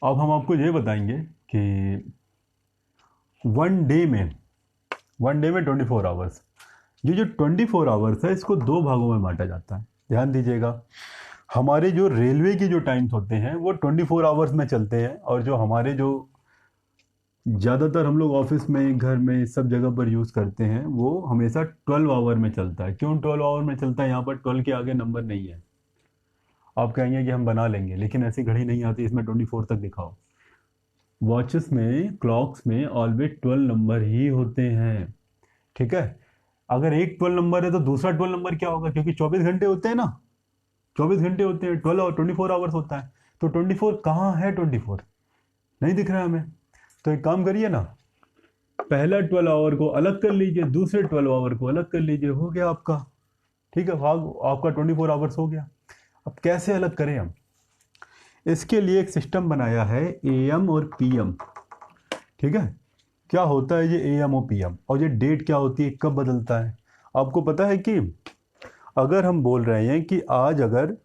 अब हम आपको ये बताएंगे कि 1 डे में 24 आवर्स, ये जो 24 आवर्स है इसको 2 भागों में बांटा जाता है। ध्यान दीजिएगा, हमारे जो रेलवे की जो टाइम्स होते हैं वो 24 आवर्स में चलते हैं, और जो हमारे जो ज़्यादातर हम लोग ऑफिस में, घर में, सब जगह पर यूज़ करते हैं वो हमेशा 12 आवर में चलता है। क्यों 12 आवर में चलता है, यहाँ पर 12 के आगे नंबर नहीं है। आप कहेंगे कि हम बना लेंगे, लेकिन ऐसी घड़ी नहीं आती इसमें 24 तक दिखाओ। वॉचेस में, क्लॉक्स में ऑलवेज 12 नंबर ही होते हैं। ठीक है, अगर एक 12 नंबर है तो दूसरा 12 नंबर क्या होगा, क्योंकि 24 घंटे होते हैं ना, 24 घंटे होते हैं, 12 और 24 आवर्स होता है। तो 24 कहाँ है, 24 नहीं दिख रहा है हमें। तो एक काम करिए ना, पहला 12 आवर को अलग कर लीजिए, दूसरे 12 आवर को अलग कर लीजिए, हो गया आपका। ठीक है, भाग आपका 24 आवर्स हो गया। अब कैसे अलग करें हम, इसके लिए एक सिस्टम बनाया है, AM और PM। ठीक है, क्या होता है ये AM और PM, और ये डेट क्या होती है, कब बदलता है। आपको पता है कि अगर हम बोल रहे हैं कि आज अगर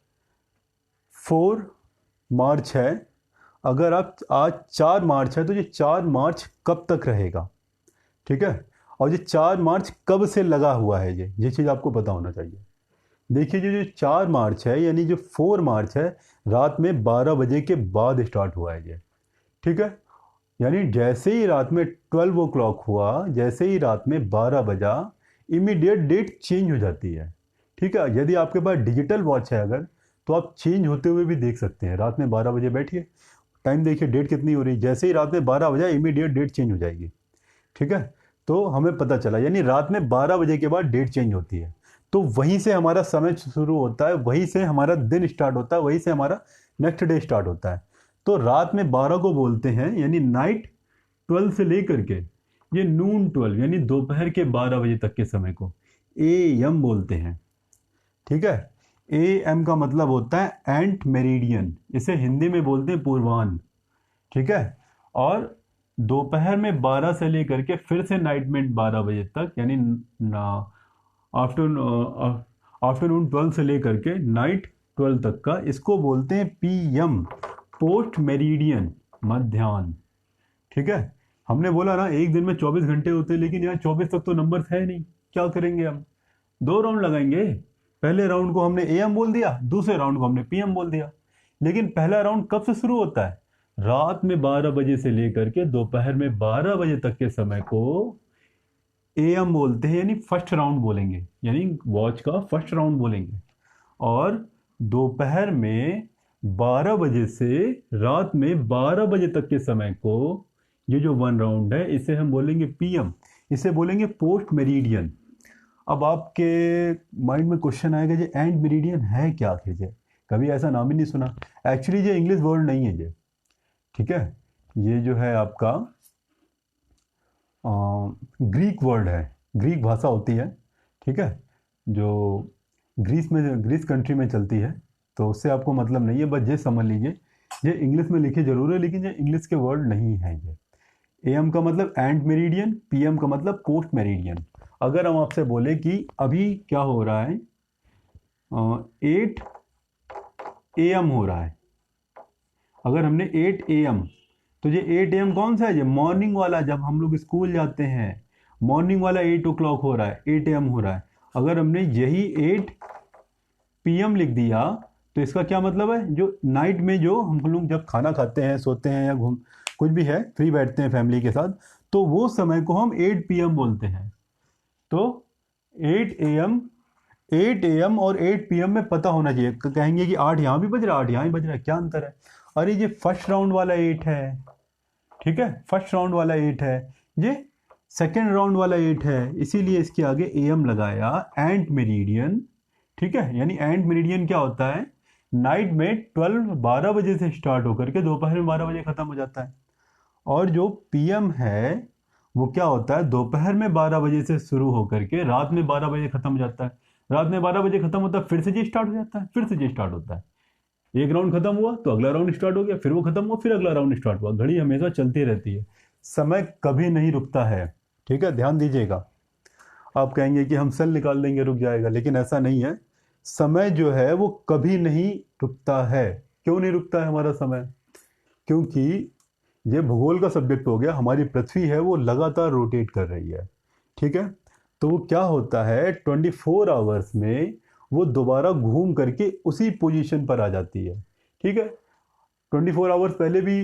4 मार्च है, अगर आप आज 4 मार्च है तो ये 4 मार्च कब तक रहेगा। ठीक है, और ये 4 मार्च कब से लगा हुआ है, ये चीज़ आपको पता होना चाहिए। देखिए, जो 4 मार्च है यानी जो 4 मार्च है, रात में 12 बजे के बाद स्टार्ट हुआ है ये। ठीक है, यानी जैसे ही रात में 12 ओ क्लॉक हुआ, जैसे ही रात में 12 बजा, इमीडिएट डेट चेंज हो जाती है। ठीक है, यदि आपके पास डिजिटल वॉच है अगर, तो आप चेंज होते हुए भी देख सकते हैं। रात में 12 बजे बैठिए, टाइम देखिए डेट कितनी हो रही है, जैसे ही रात में 12 बजा इमीडिएट डेट चेंज हो जाएगी। ठीक है, तो हमें पता चला, यानी रात में 12 बजे के बाद डेट चेंज होती है। तो वहीं से हमारा समय शुरू होता है, वहीं से हमारा दिन स्टार्ट होता है, वहीं से हमारा नेक्स्ट डे स्टार्ट होता है। तो रात में 12 को बोलते हैं, यानी नाइट 12 से लेकर के ये नून 12 यानी दोपहर के 12 बजे तक के समय को AM बोलते हैं। ठीक है, AM का मतलब होता है एंट मेरिडियन, इसे हिंदी में बोलते हैं पूर्वाह्न। ठीक है, और दोपहर में 12 से लेकर के फिर से नाइट में 12 बजे तक, यानी आफ्टरनून 12 से लेकर के नाइट 12 तक का, इसको बोलते हैं PM, पोस्ट मेरिडियन, मध्याह्न। ठीक है, हमने बोला ना एक दिन में 24 घंटे होते हैं, लेकिन यहाँ 24 तक तो नंबर है नहीं। क्या करेंगे हम, 2 राउंड लगाएंगे। पहले राउंड को हमने AM बोल दिया, दूसरे राउंड को हमने PM बोल दिया। लेकिन पहला राउंड कब से शुरू होता है, रात में 12 बजे से लेकर के दोपहर में 12 बजे तक के समय को AM बोलते हैं, यानी फर्स्ट राउंड बोलेंगे, यानी वॉच का फर्स्ट राउंड बोलेंगे। और दोपहर में 12 बजे से रात में 12 बजे तक के समय को, ये जो 1 राउंड है, इसे हम बोलेंगे PM, इसे बोलेंगे पोस्ट मेरिडियन। अब आपके माइंड में क्वेश्चन आएगा, ये एंड मेरिडियन है क्या आखिर, ये कभी ऐसा नाम ही नहीं सुना। एक्चुअली ये इंग्लिश वर्ड नहीं है ये। ठीक है, ये जो है आपका ग्रीक वर्ड है, ग्रीक भाषा होती है। ठीक है, जो ग्रीस कंट्री में चलती है, तो उससे आपको मतलब नहीं है, बस ये समझ लीजिए ये इंग्लिश में लिखे जरूर है, लेकिन ये इंग्लिश के वर्ड नहीं है। ये AM का मतलब एंड मेरिडियन, PM का मतलब पोस्ट मेरिडियन। अगर हम आपसे बोले कि अभी क्या हो रहा है, 8 AM हो रहा है, अगर हमने 8 AM, तो ये 8 AM कौन सा है? ये मॉर्निंग वाला, जब हम लोग स्कूल जाते हैं मॉर्निंग वाला 8 o'clock हो रहा है, 8 AM हो रहा है। अगर हमने यही 8 PM लिख दिया तो इसका क्या मतलब है? जो नाइट में जो हम लोग जब खाना खाते हैं, सोते हैं या घूम कुछ भी है, फ्री बैठते हैं फैमिली के साथ, तो वो समय को हम 8 PM बोलते हैं। तो 8 AM, 8 AM और 8 PM में पता होना चाहिए। कहेंगे कि 8 यहाँ भी बज रहा है, 8 यहाँ भी बज रहा है, क्या अंतर है? अरे ये फर्स्ट राउंड वाला 8 है, ठीक है, फर्स्ट राउंड वाला 8 है, ये सेकेंड राउंड वाला 8 है, इसीलिए इसके आगे AM लगाया। एंट मेरिडियन, ठीक है, यानी एंट मेरिडियन क्या होता है? नाइट में 12 बजे से स्टार्ट होकर के दोपहर में 12 बजे खत्म हो जाता है। और जो PM है वो क्या होता है? दोपहर में 12 बजे से शुरू होकर के रात में 12 बजे खत्म हो जाता है। रात में 12 बजे खत्म होता है, फिर से जी स्टार्ट हो जाता है, फिर से जी स्टार्ट होता है। एक राउंड खत्म हुआ तो अगला राउंड स्टार्ट हो गया, फिर वो खत्म हुआ, फिर अगला राउंड स्टार्ट हुआ। घड़ी हमेशा चलती रहती है, समय कभी नहीं रुकता है, ठीक है, ध्यान दीजिएगा। आप कहेंगे कि हम सेल निकाल देंगे रुक जाएगा, लेकिन ऐसा नहीं है। समय जो है वो कभी नहीं रुकता है। क्यों नहीं रुकता है हमारा समय? क्योंकि ये भूगोल का सब्जेक्ट हो गया, हमारी पृथ्वी है वो लगातार रोटेट कर रही है, ठीक है। तो वो क्या होता है, 24 आवर्स में वो दोबारा घूम करके उसी पोजीशन पर आ जाती है, ठीक है। 24 आवर्स पहले भी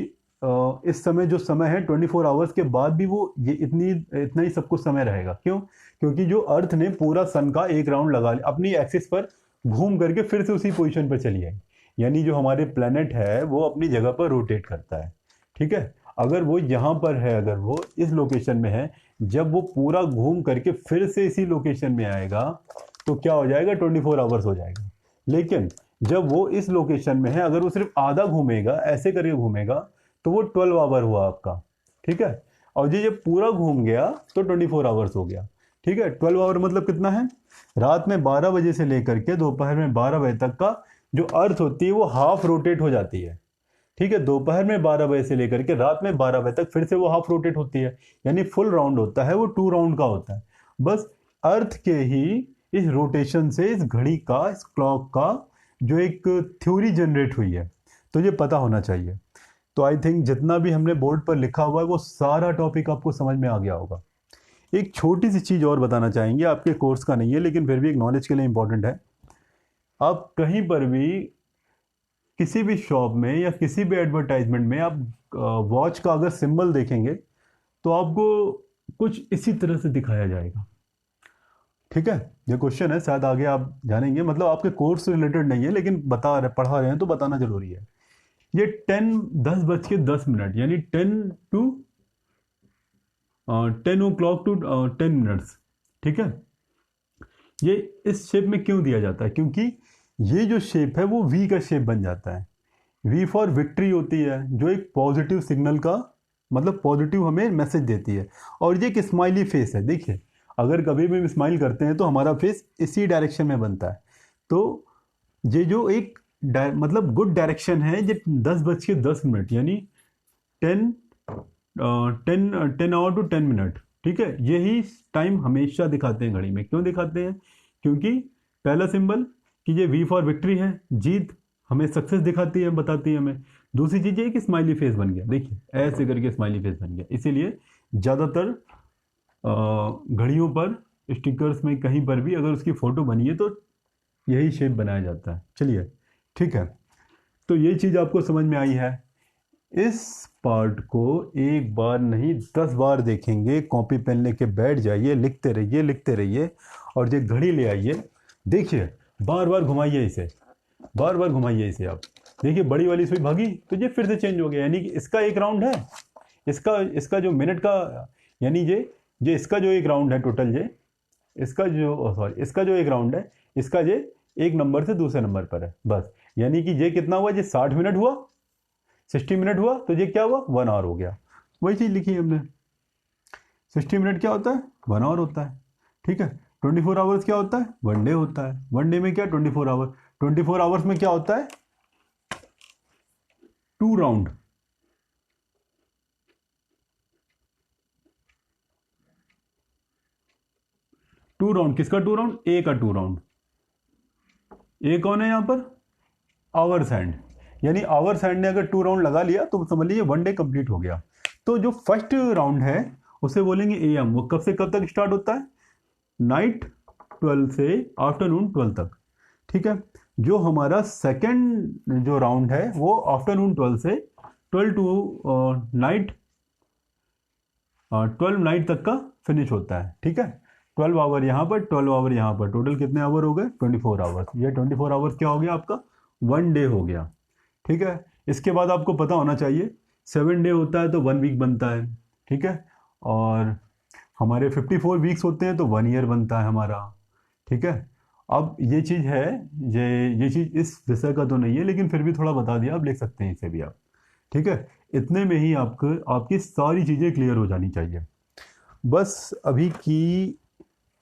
इस समय जो समय है 24 आवर्स के बाद भी वो ये इतना ही सब कुछ समय रहेगा। क्यों? क्योंकि जो अर्थ ने पूरा सन का एक राउंड लगा लिया अपनी एक्सिस पर, घूम करके फिर से उसी पोजीशन पर चली आई। यानी जो हमारे प्लेनेट है वो अपनी जगह पर रोटेट करता है, ठीक है। अगर वो यहाँ पर है, अगर वो इस लोकेशन में है, जब वो पूरा घूम करके फिर से इसी लोकेशन में आएगा तो क्या हो जाएगा? 24 आवर्स हो जाएगा। लेकिन जब वो इस लोकेशन में है, अगर वो सिर्फ आधा घूमेगा, ऐसे करके घूमेगा, तो वो 12 आवर हुआ आपका, ठीक है। और ये पूरा घूम गया तो 24 आवर्स हो गया, ठीक है। 12 आवर मतलब कितना है? रात में 12 बजे से लेकर के दोपहर में 12 बजे तक का जो अर्थ होती है वो हाफ रोटेट हो जाती है, ठीक है। दोपहर में 12 बजे से लेकर के रात में 12 बजे तक फिर से वो हाफ रोटेट होती है, यानी फुल राउंड होता है वो 2 राउंड का होता है। बस अर्थ के ही इस रोटेशन से, इस घड़ी का, इस क्लॉक का जो एक थ्योरी जनरेट हुई है, तो ये पता होना चाहिए। तो आई थिंक जितना भी हमने बोर्ड पर लिखा हुआ है वो सारा टॉपिक आपको समझ में आ गया होगा। एक छोटी सी चीज़ और बताना चाहेंगे, आपके कोर्स का नहीं है लेकिन फिर भी एक नॉलेज के लिए इंपॉर्टेंट है। आप कहीं पर भी किसी भी शॉप में या किसी भी एडवर्टाइजमेंट में आप वॉच का अगर सिंबल देखेंगे तो आपको कुछ इसी तरह से दिखाया जाएगा, ठीक है। ये क्वेश्चन है, शायद आगे आप जानेंगे, मतलब आपके कोर्स से रिलेटेड नहीं है लेकिन पढ़ा रहे हैं तो बताना जरूरी है। ये 10:10 यानी 10 o'clock to 10 minutes, ठीक है। ये इस शेप में क्यों दिया जाता है? क्योंकि ये जो शेप है वो वी का शेप बन जाता है। वी फॉर विक्ट्री होती है, जो एक पॉजिटिव सिग्नल का, मतलब पॉजिटिव हमें मैसेज देती है। और ये एक स्माइली फेस है, देखिए अगर कभी भी हम स्माइल करते हैं तो हमारा फेस इसी डायरेक्शन में बनता है। तो ये जो एक मतलब गुड डायरेक्शन है, ये 10:10 यानी 10 10 10 hour to 10 minute, ठीक है। यही टाइम हमेशा दिखाते हैं घड़ी में। क्यों दिखाते हैं? क्योंकि पहला सिंबल कि ये वी फॉर विक्ट्री है, जीत, हमें सक्सेस दिखाती है, बताती है हमें। दूसरी चीज ये कि स्माइली फेस बन गया, देखिए ऐसे करके स्माइली फेस बन गया। इसीलिए ज़्यादातर घड़ियों पर, स्टिकर्स में, कहीं पर भी अगर उसकी फ़ोटो बनी है तो यही शेप बनाया जाता है। चलिए ठीक है, तो ये चीज़ आपको समझ में आई है। इस पार्ट को एक बार नहीं 10 बार देखेंगे, कॉपी पेन लेके बैठ जाइए, लिखते रहिए लिखते रहिए। और ये घड़ी ले आइए, देखिए बार बार घुमाइए इसे, बार बार घुमाइए इसे। आप देखिए बड़ी वाली सुई भागी तो ये फिर से चेंज हो गया, यानी कि इसका एक राउंड है, इसका इसका जो मिनट का, यानी ये इसका जो एक राउंड है टोटल, ये इसका जो सॉरी इसका जो एक राउंड है, इसका ये एक नंबर से दूसरे नंबर पर है बस। यानी कि ये कितना हुआ? ये 60 मिनट हुआ, 60 मिनट हुआ, तो ये क्या हुआ? 1 आवर हो गया। वही चीज़ लिखी है हमने। 60 मिनट क्या होता है? 1 आवर होता है, ठीक है। 24 आवर्स क्या होता है? 1 डे होता है। 1 डे में क्या? 24 आवर। 24 आवर्स में क्या होता है? 2 राउंड। टू राउंड, किसका 2 राउंड? ए का 2 राउंड। ए कौन है यहां पर? आवर्स हैंड, यानी आवर्स हैंड ने अगर 2 राउंड लगा लिया तो समझ लीजिए 1 डे कंप्लीट हो गया। तो जो फर्स्ट राउंड है उसे बोलेंगे AM। वो कब से कब तक स्टार्ट होता है? नाइट 12 से आफ्टरनून 12 तक। ठीक है। जो हमारा सेकेंड जो राउंड है वो आफ्टरनून 12 से 12 टू नाइट 12 नाइट तक का फिनिश होता है। ठीक है। 12 आवर यहाँ पर, 12 आवर यहाँ पर, टोटल कितने आवर हो गए? 24 आवर्स। ये 24 आवर्स क्या हो गया आपका? 1 डे हो गया। ठीक है। इसके बाद आपको पता होना चाहिए 7 डे होता है तो 1 वीक बनता है। ठीक है। और हमारे 54 वीक्स होते हैं तो 1 ईयर बनता है हमारा। ठीक है। अब ये चीज़ है, ये चीज़ इस विषय का तो नहीं है लेकिन फिर भी थोड़ा बता दिया, आप लिख सकते हैं इसे भी आप। ठीक है। इतने में ही आपकी सारी चीज़ें क्लियर हो जानी चाहिए। बस अभी की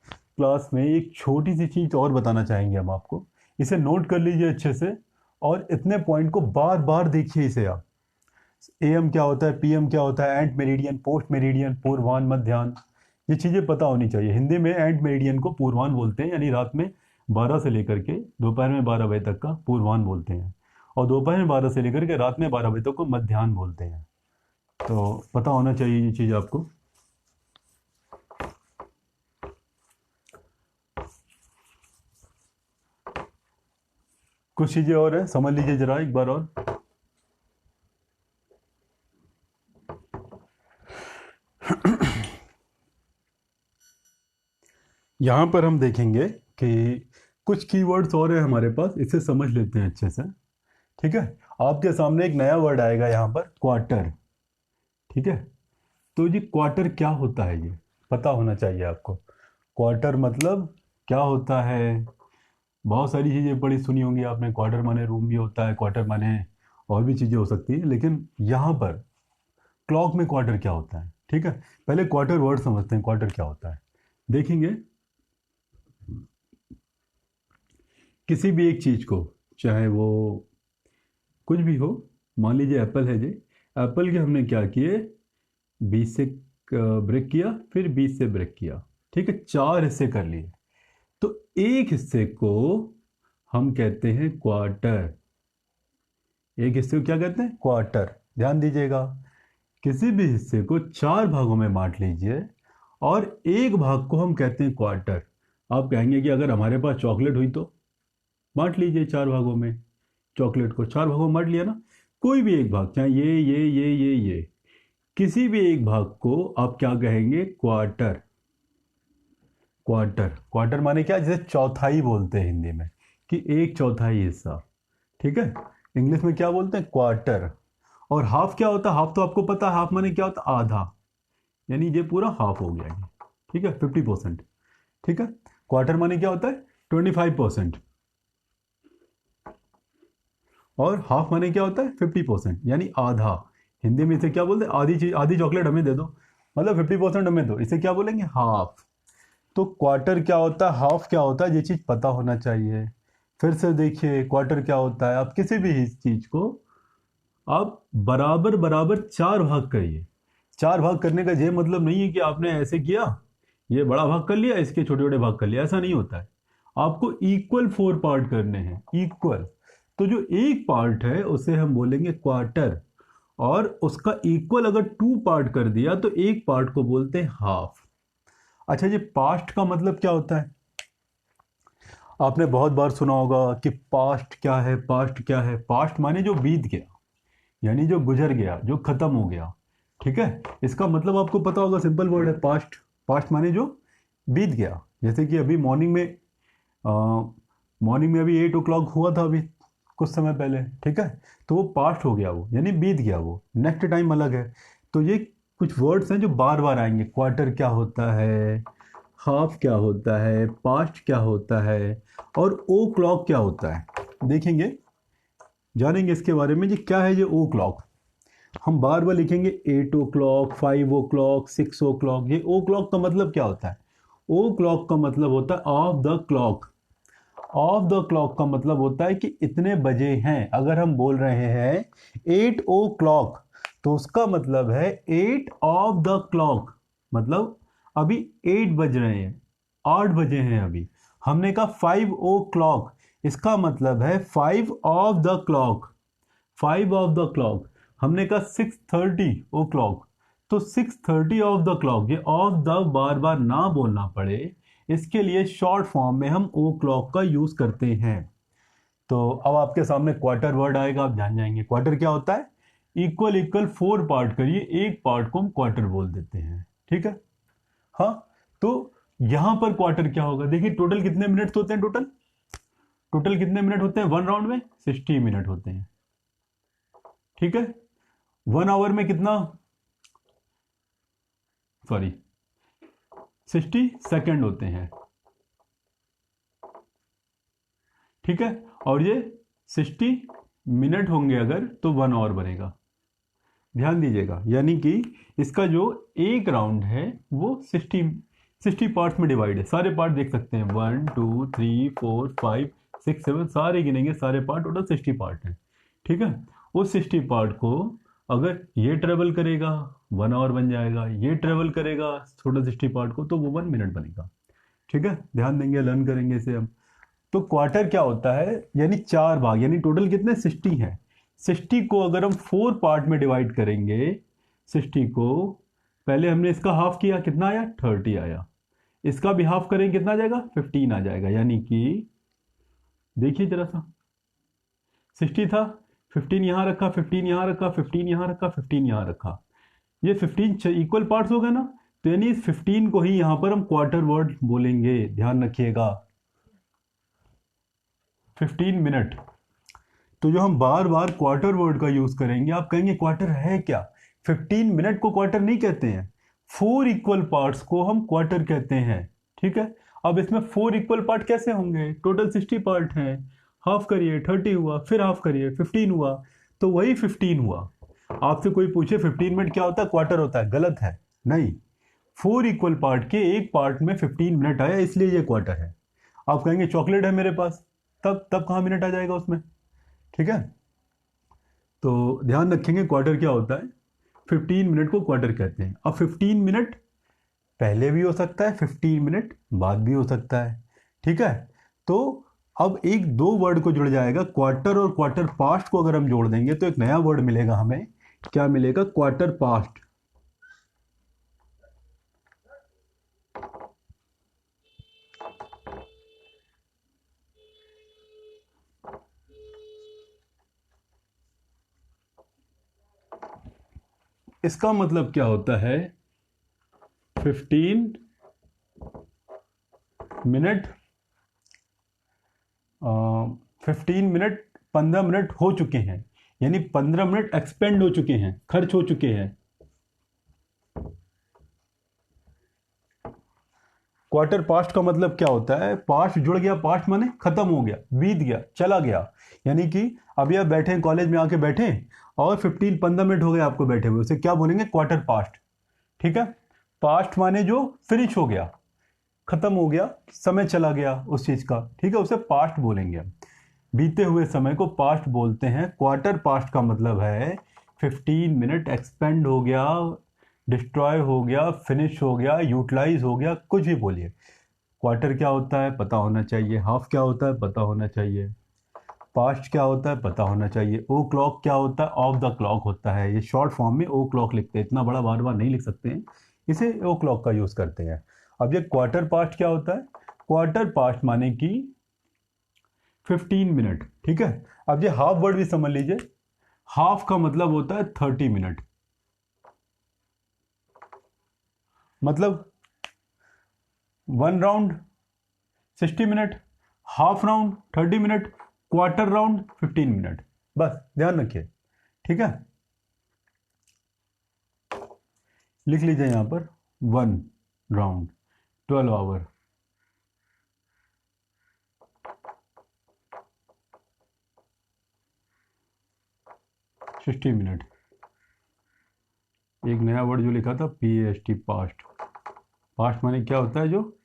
क्लास में एक छोटी सी चीज़ और बताना चाहेंगे हम आपको, इसे नोट कर लीजिए अच्छे से और इतने पॉइंट को बार बार देखिए इसे आप। AM क्या होता है, PM क्या होता है, एंट मेरिडियन, पोस्ट मेरिडियन, पूर्वान, मध्याह्न, ये चीज़ें पता होनी चाहिए। हिंदी में एंट मेरिडियन को पूर्वान बोलते हैं, यानी रात में 12 से लेकर के दोपहर में 12 बजे तक का पूर्वान बोलते हैं, और दोपहर में 12 से लेकर के रात में 12 बजे तक को मध्याह्न बोलते हैं। तो पता होना चाहिए ये चीज़ आपको। कुछ चीज़ें और है, समझ लीजिए जरा एक बार और। यहाँ पर हम देखेंगे कि कुछ कीवर्ड्स और है हमारे पास, इसे समझ लेते हैं अच्छे से। ठीक है। आपके सामने एक नया वर्ड आएगा यहाँ पर, क्वार्टर। ठीक है। तो ये क्वार्टर क्या होता है ये पता होना चाहिए आपको। क्वार्टर मतलब क्या होता है? बहुत सारी चीज़ें बड़ी सुनी होंगी आपने। क्वार्टर माने रूम भी होता है, क्वार्टर माने और भी चीज़ें हो सकती है, लेकिन यहाँ पर क्लॉक में क्वार्टर क्या होता है। ठीक है। पहले क्वार्टर वर्ड समझते हैं, क्वार्टर क्या होता है देखेंगे। किसी भी एक चीज़ को, चाहे वो कुछ भी हो, मान लीजिए एप्पल है जी, एप्पल के हमने क्या किए, 20 से ब्रेक किया, फिर 20 से ब्रेक किया। ठीक है। 4 हिस्से कर लिए, तो एक हिस्से को हम कहते हैं क्वार्टर। एक हिस्से को क्या कहते हैं? क्वार्टर। ध्यान दीजिएगा, किसी भी हिस्से को 4 भागों में बांट लीजिए और एक भाग को हम कहते हैं क्वार्टर। आप कहेंगे कि अगर हमारे पास चॉकलेट हुई तो बांट लीजिए 4 भागों में। चॉकलेट को 4 भागों में बांट लिया ना, कोई भी एक भाग, चाहे ये, किसी भी एक भाग को आप क्या कहेंगे? क्वार्टर। क्वार्टर, क्वार्टर माने क्या? जैसे चौथाई बोलते हैं हिंदी में, कि एक चौथाई हिस्सा। ठीक है। इंग्लिश में क्या बोलते हैं? क्वार्टर। और हाफ क्या होता है? हाफ तो आपको पता है, हाफ माने क्या होता है? आधा, यानी ये पूरा हाफ हो गया ये। ठीक है। 50%। ठीक है। क्वार्टर माने क्या होता है? 25%। और हाफ माने क्या होता है? 50%, यानी आधा। हिंदी में इसे क्या बोलते हैं? आधी चीज, आधी चॉकलेट हमें दे दो, मतलब 50% हमें दो, इसे क्या बोलेंगे? हाफ। तो क्वार्टर क्या होता है, हाफ क्या होता है, ये चीज पता होना चाहिए। फिर से देखिए, क्वार्टर क्या होता है। आप किसी भी चीज को आप बराबर बराबर 4 भाग करिए। 4 भाग करने का ये मतलब नहीं है कि आपने ऐसे किया, ये बड़ा भाग कर लिया, इसके छोटे छोटे भाग कर लिया, ऐसा नहीं होता है। आपको इक्वल 4 पार्ट करने हैं, इक्वल। तो जो एक पार्ट है उसे हम बोलेंगे क्वार्टर, और उसका इक्वल अगर 2 पार्ट कर दिया तो एक पार्ट को बोलते हैं हाफ। अच्छा, ये पास्ट का मतलब क्या होता है? आपने बहुत बार सुना होगा कि पास्ट क्या है, पास्ट क्या है। पास्ट माने जो बीत गया, यानी जो गुजर गया, जो खत्म हो गया। ठीक है। इसका मतलब आपको पता होगा, सिंपल वर्ड है पास्ट। पास्ट माने जो बीत गया। जैसे कि अभी मॉर्निंग में अभी 8 o'clock हुआ था, अभी कुछ समय पहले। ठीक है। तो वो पास्ट हो गया, वो यानी बीत गया, वो नेक्स्ट टाइम अलग है। तो ये कुछ वर्ड्स हैं जो बार बार आएंगे। क्वार्टर क्या होता है, हाफ क्या होता है, पास्ट क्या होता है, और ओ क्लॉक क्या होता है। देखेंगे, जानेंगे इसके बारे में। ये क्या है ये ओ क्लॉक? हम बार बार लिखेंगे 8 o'clock, 5 o'clock, 6 o'clock। ये ओ क्लॉक का मतलब क्या होता है? ओ क्लॉक का मतलब होता है of the clock. Of the clock का मतलब होता है कि इतने बजे हैं। अगर हम बोल रहे हैं 8 o'clock, तो उसका मतलब है 8 ऑफ द क्लॉक, मतलब अभी 8 बज रहे हैं, 8 बजे हैं अभी। हमने कहा 5 o'clock, इसका मतलब है 5 of the clock, 5 of the clock, हमने कहा 6:30 ओ क्लॉक, तो 6:30 ऑफ द क्लॉक, ये ऑफ द बार बार ना बोलना पड़े इसके लिए शॉर्ट फॉर्म में हम ओ क्लॉक का यूज करते हैं। तो अब आपके सामने क्वार्टर वर्ड आएगा, आप जान जाएंगे क्वार्टर क्या होता है। इक्वल इक्वल 4 पार्ट करिए, एक पार्ट को हम क्वार्टर बोल देते हैं, ठीक है। हाँ, तो यहां पर क्वार्टर क्या होगा, देखिए टोटल कितने मिनट्स होते हैं, टोटल कितने मिनट होते हैं वन राउंड में, 60 मिनट होते हैं, ठीक है। 1 आवर में कितना, सॉरी 60 सेकेंड होते हैं, ठीक है। और ये 60 मिनट होंगे अगर तो 1 आवर बनेगा, ध्यान दीजिएगा। यानी कि इसका जो एक राउंड है वो 60 पार्ट्स में डिवाइड है, सारे पार्ट देख सकते हैं 1 2 3 4 5 6 7 सारे गिनेंगे, सारे पार्ट टोटल 60 पार्ट हैं, ठीक है। उस 60 पार्ट को अगर ये ट्रेवल करेगा 1 आवर बन जाएगा, ये ट्रेवल करेगा टोटल 60 पार्ट को तो वो 1 मिनट बनेगा, ठीक है। ध्यान देंगे, लर्न करेंगे इसे हम। तो क्वार्टर क्या होता है, यानी 4 भाग, यानी टोटल कितने 60 हैं। 60 को अगर हम 4 पार्ट में डिवाइड करेंगे, 60 को पहले हमने इसका हाफ किया, कितना आया 30 आया, इसका भी हाफ करेंगे कितना आ जाएगा 15 आ जाएगा। यानी कि देखिए जरा सा, 60 था, 15 यहां रखा, 15 यहां रखा, 15 यहां रखा, 15 यहां रखा, ये 15 इक्वल पार्ट्स हो गए ना। तो यानी इस 15 को ही यहां पर हम क्वार्टर वर्ड बोलेंगे, ध्यान रखिएगा। 15 मिनट, तो जो हम बार बार क्वार्टर वर्ड का यूज करेंगे, आप कहेंगे क्वार्टर है क्या, 15 मिनट को क्वार्टर नहीं कहते हैं, 4 इक्वल पार्ट्स को हम क्वार्टर कहते हैं, ठीक है। अब इसमें 4 इक्वल पार्ट कैसे होंगे, टोटल 60 पार्ट हैं, हाफ करिए 30 हुआ, फिर हाफ करिए 15 हुआ, तो वही 15 हुआ। आपसे कोई पूछे 15 मिनट क्या होता है, क्वार्टर होता है, गलत है, नहीं। 4 इक्वल पार्ट के एक पार्ट में 15 मिनट आया इसलिए ये क्वार्टर है। आप कहेंगे चॉकलेट है मेरे पास, तब कहाँ मिनट आ जाएगा उसमें, ठीक है। तो ध्यान रखेंगे क्वार्टर क्या होता है, 15 मिनट को क्वार्टर कहते हैं। अब 15 मिनट पहले भी हो सकता है, 15 मिनट बाद भी हो सकता है, ठीक है। तो अब एक दो वर्ड को जुड़ जाएगा, क्वार्टर और क्वार्टर पास्ट को अगर हम जोड़ देंगे तो एक नया वर्ड मिलेगा हमें, क्या मिलेगा, क्वार्टर पास्ट। इसका मतलब क्या होता है, 15 मिनट 15 मिनट 15 मिनट हो चुके हैं, यानी 15 मिनट एक्सपेंड हो चुके हैं, खर्च हो चुके हैं। क्वार्टर पास्ट का मतलब क्या होता है, पास्ट जुड़ गया, पास्ट माने खत्म हो गया, बीत गया, चला गया। यानी कि अभी आप बैठे हैं, कॉलेज में आके बैठे और 15 मिनट हो गए आपको बैठे हुए, उसे क्या बोलेंगे, क्वार्टर पास्ट, ठीक है। पास्ट माने जो फिनिश हो गया, खत्म हो गया, समय चला गया उस चीज का, ठीक है, उसे पास्ट बोलेंगे हम। बीते हुए समय को पास्ट बोलते हैं। क्वार्टर पास्ट का मतलब है 15 मिनट एक्सपेंड हो गया, डिस्ट्रॉय हो गया, फिनिश हो गया, यूटिलाइज हो गया, कुछ भी बोलिए। क्वार्टर क्या होता है पता होना चाहिए, हाफ क्या होता है पता होना चाहिए, पास्ट क्या होता है पता होना चाहिए, ओ क्लॉक क्या होता है, ऑफ द क्लॉक होता है। ये शॉर्ट फॉर्म में ओ क्लॉक लिखते हैं, इतना बड़ा बार बार नहीं लिख सकते हैं, इसे ओ क्लॉक का यूज करते हैं। अब ये क्वार्टर पास्ट क्या होता है, क्वार्टर पास्ट माने कि 15 मिनट, ठीक है। अब ये हाफ वर्ड भी समझ लीजिए, हाफ का मतलब होता है 30 मिनट, मतलब 1 round 60 minute, half round 30 minute, quarter round 15 minute, बस ध्यान रखिए, ठीक है। लिख लीजिए यहां पर 1 राउंड 12 आवर, 60 मिनट। एक नया वर्ड जो लिखा था PAST, पास्ट। पास्ट माने क्या होता है, जो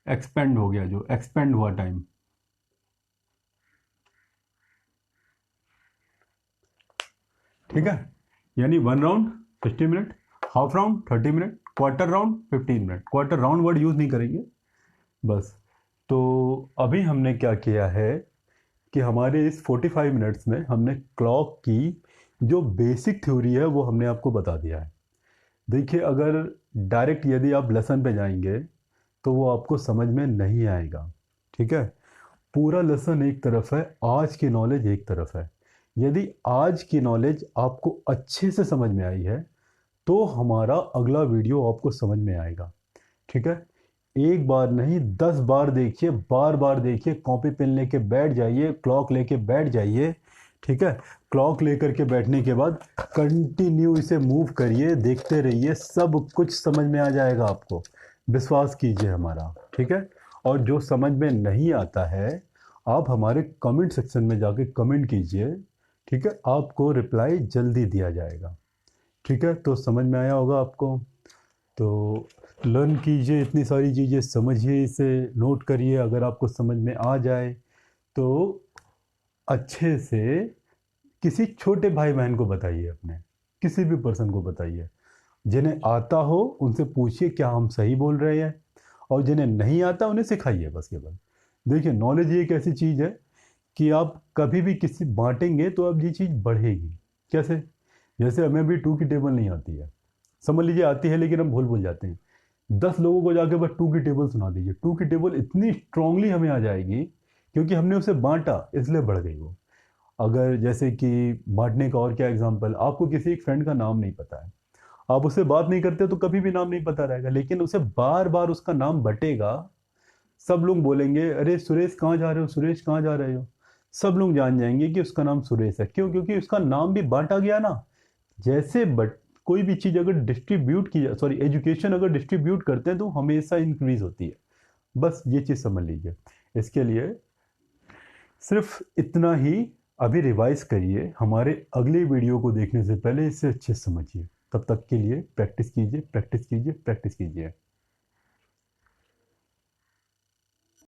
एक्सपेंड हो गया, जो एक्सपेंड हुआ टाइम, ठीक है। यानी 1 round 60 minute, half round 30 minute, quarter round 15 minute. Quarter round word use नहीं करेंगे बस। तो अभी हमने क्या किया है, कि हमारे इस 45 मिनट्स में हमने क्लॉक की जो बेसिक थ्योरी है वो हमने आपको बता दिया है। देखिए, अगर डायरेक्ट यदि आप लेसन पे जाएंगे तो वो आपको समझ में नहीं आएगा। ठीक है, पूरा लेसन एक तरफ है, आज की नॉलेज एक तरफ है। यदि आज की नॉलेज आपको अच्छे से समझ में आई है तो हमारा अगला वीडियो आपको समझ में आएगा। ठीक है, एक बार नहीं 10 बार देखिए, बार बार देखिए, कॉपी पेन लेके बैठ जाइए, क्लॉक लेके बैठ जाइए। ठीक है, क्लॉक लेकर के बैठने के बाद कंटिन्यू इसे मूव करिए, देखते रहिए, सब कुछ समझ में आ जाएगा आपको, विश्वास कीजिए हमारा। ठीक है, और जो समझ में नहीं आता है आप हमारे कमेंट सेक्शन में जाके कमेंट कीजिए। ठीक है, आपको रिप्लाई जल्दी दिया जाएगा। ठीक है, तो समझ में आया होगा आपको। तो लर्न कीजिए, इतनी सारी चीज़ें समझिए, इसे नोट करिए। अगर आपको समझ में आ जाए तो अच्छे से किसी छोटे भाई बहन को बताइए, अपने किसी भी पर्सन को बताइए। जिन्हें आता हो उनसे पूछिए क्या हम सही बोल रहे हैं, और जिन्हें नहीं आता उन्हें सिखाइए, बस केवल। देखिए, नॉलेज ये एक ऐसी चीज़ है कि आप कभी भी किसी बांटेंगे तो अब ये चीज़ बढ़ेगी। कैसे? जैसे हमें भी टू की टेबल नहीं आती है, समझ लीजिए आती है लेकिन हम भूल जाते हैं। 10 लोगों को जाके बस टू की टेबल सुना दीजिए, टू की टेबल इतनी स्ट्रांगली हमें आ जाएगी क्योंकि हमने उसे बांटा, इसलिए बढ़ गई वो। अगर जैसे कि बांटने का और क्या एग्जांपल, आपको किसी एक फ्रेंड का नाम नहीं पता है, आप उससे बात नहीं करते तो कभी भी नाम नहीं पता रहेगा, लेकिन उसे बार बार उसका नाम बटेगा। सब लोग बोलेंगे अरे सुरेश कहाँ जा रहे हो, सुरेश कहाँ जा रहे हो। सब लोग जान जाएंगे कि उसका नाम सुरेश है। क्यों? क्योंकि उसका नाम भी बांटा गया ना। जैसे बट कोई भी चीज़ अगर डिस्ट्रीब्यूट की जाए, सॉरी, एजुकेशन अगर डिस्ट्रीब्यूट करते हैं तो हमेशा इंक्रीज होती है। बस ये चीज़ समझ लीजिए। इसके लिए सिर्फ इतना ही अभी रिवाइज करिए, हमारे अगले वीडियो को देखने से पहले इसे अच्छे से समझिए। तब तक के लिए प्रैक्टिस कीजिए, प्रैक्टिस कीजिए, प्रैक्टिस कीजिए।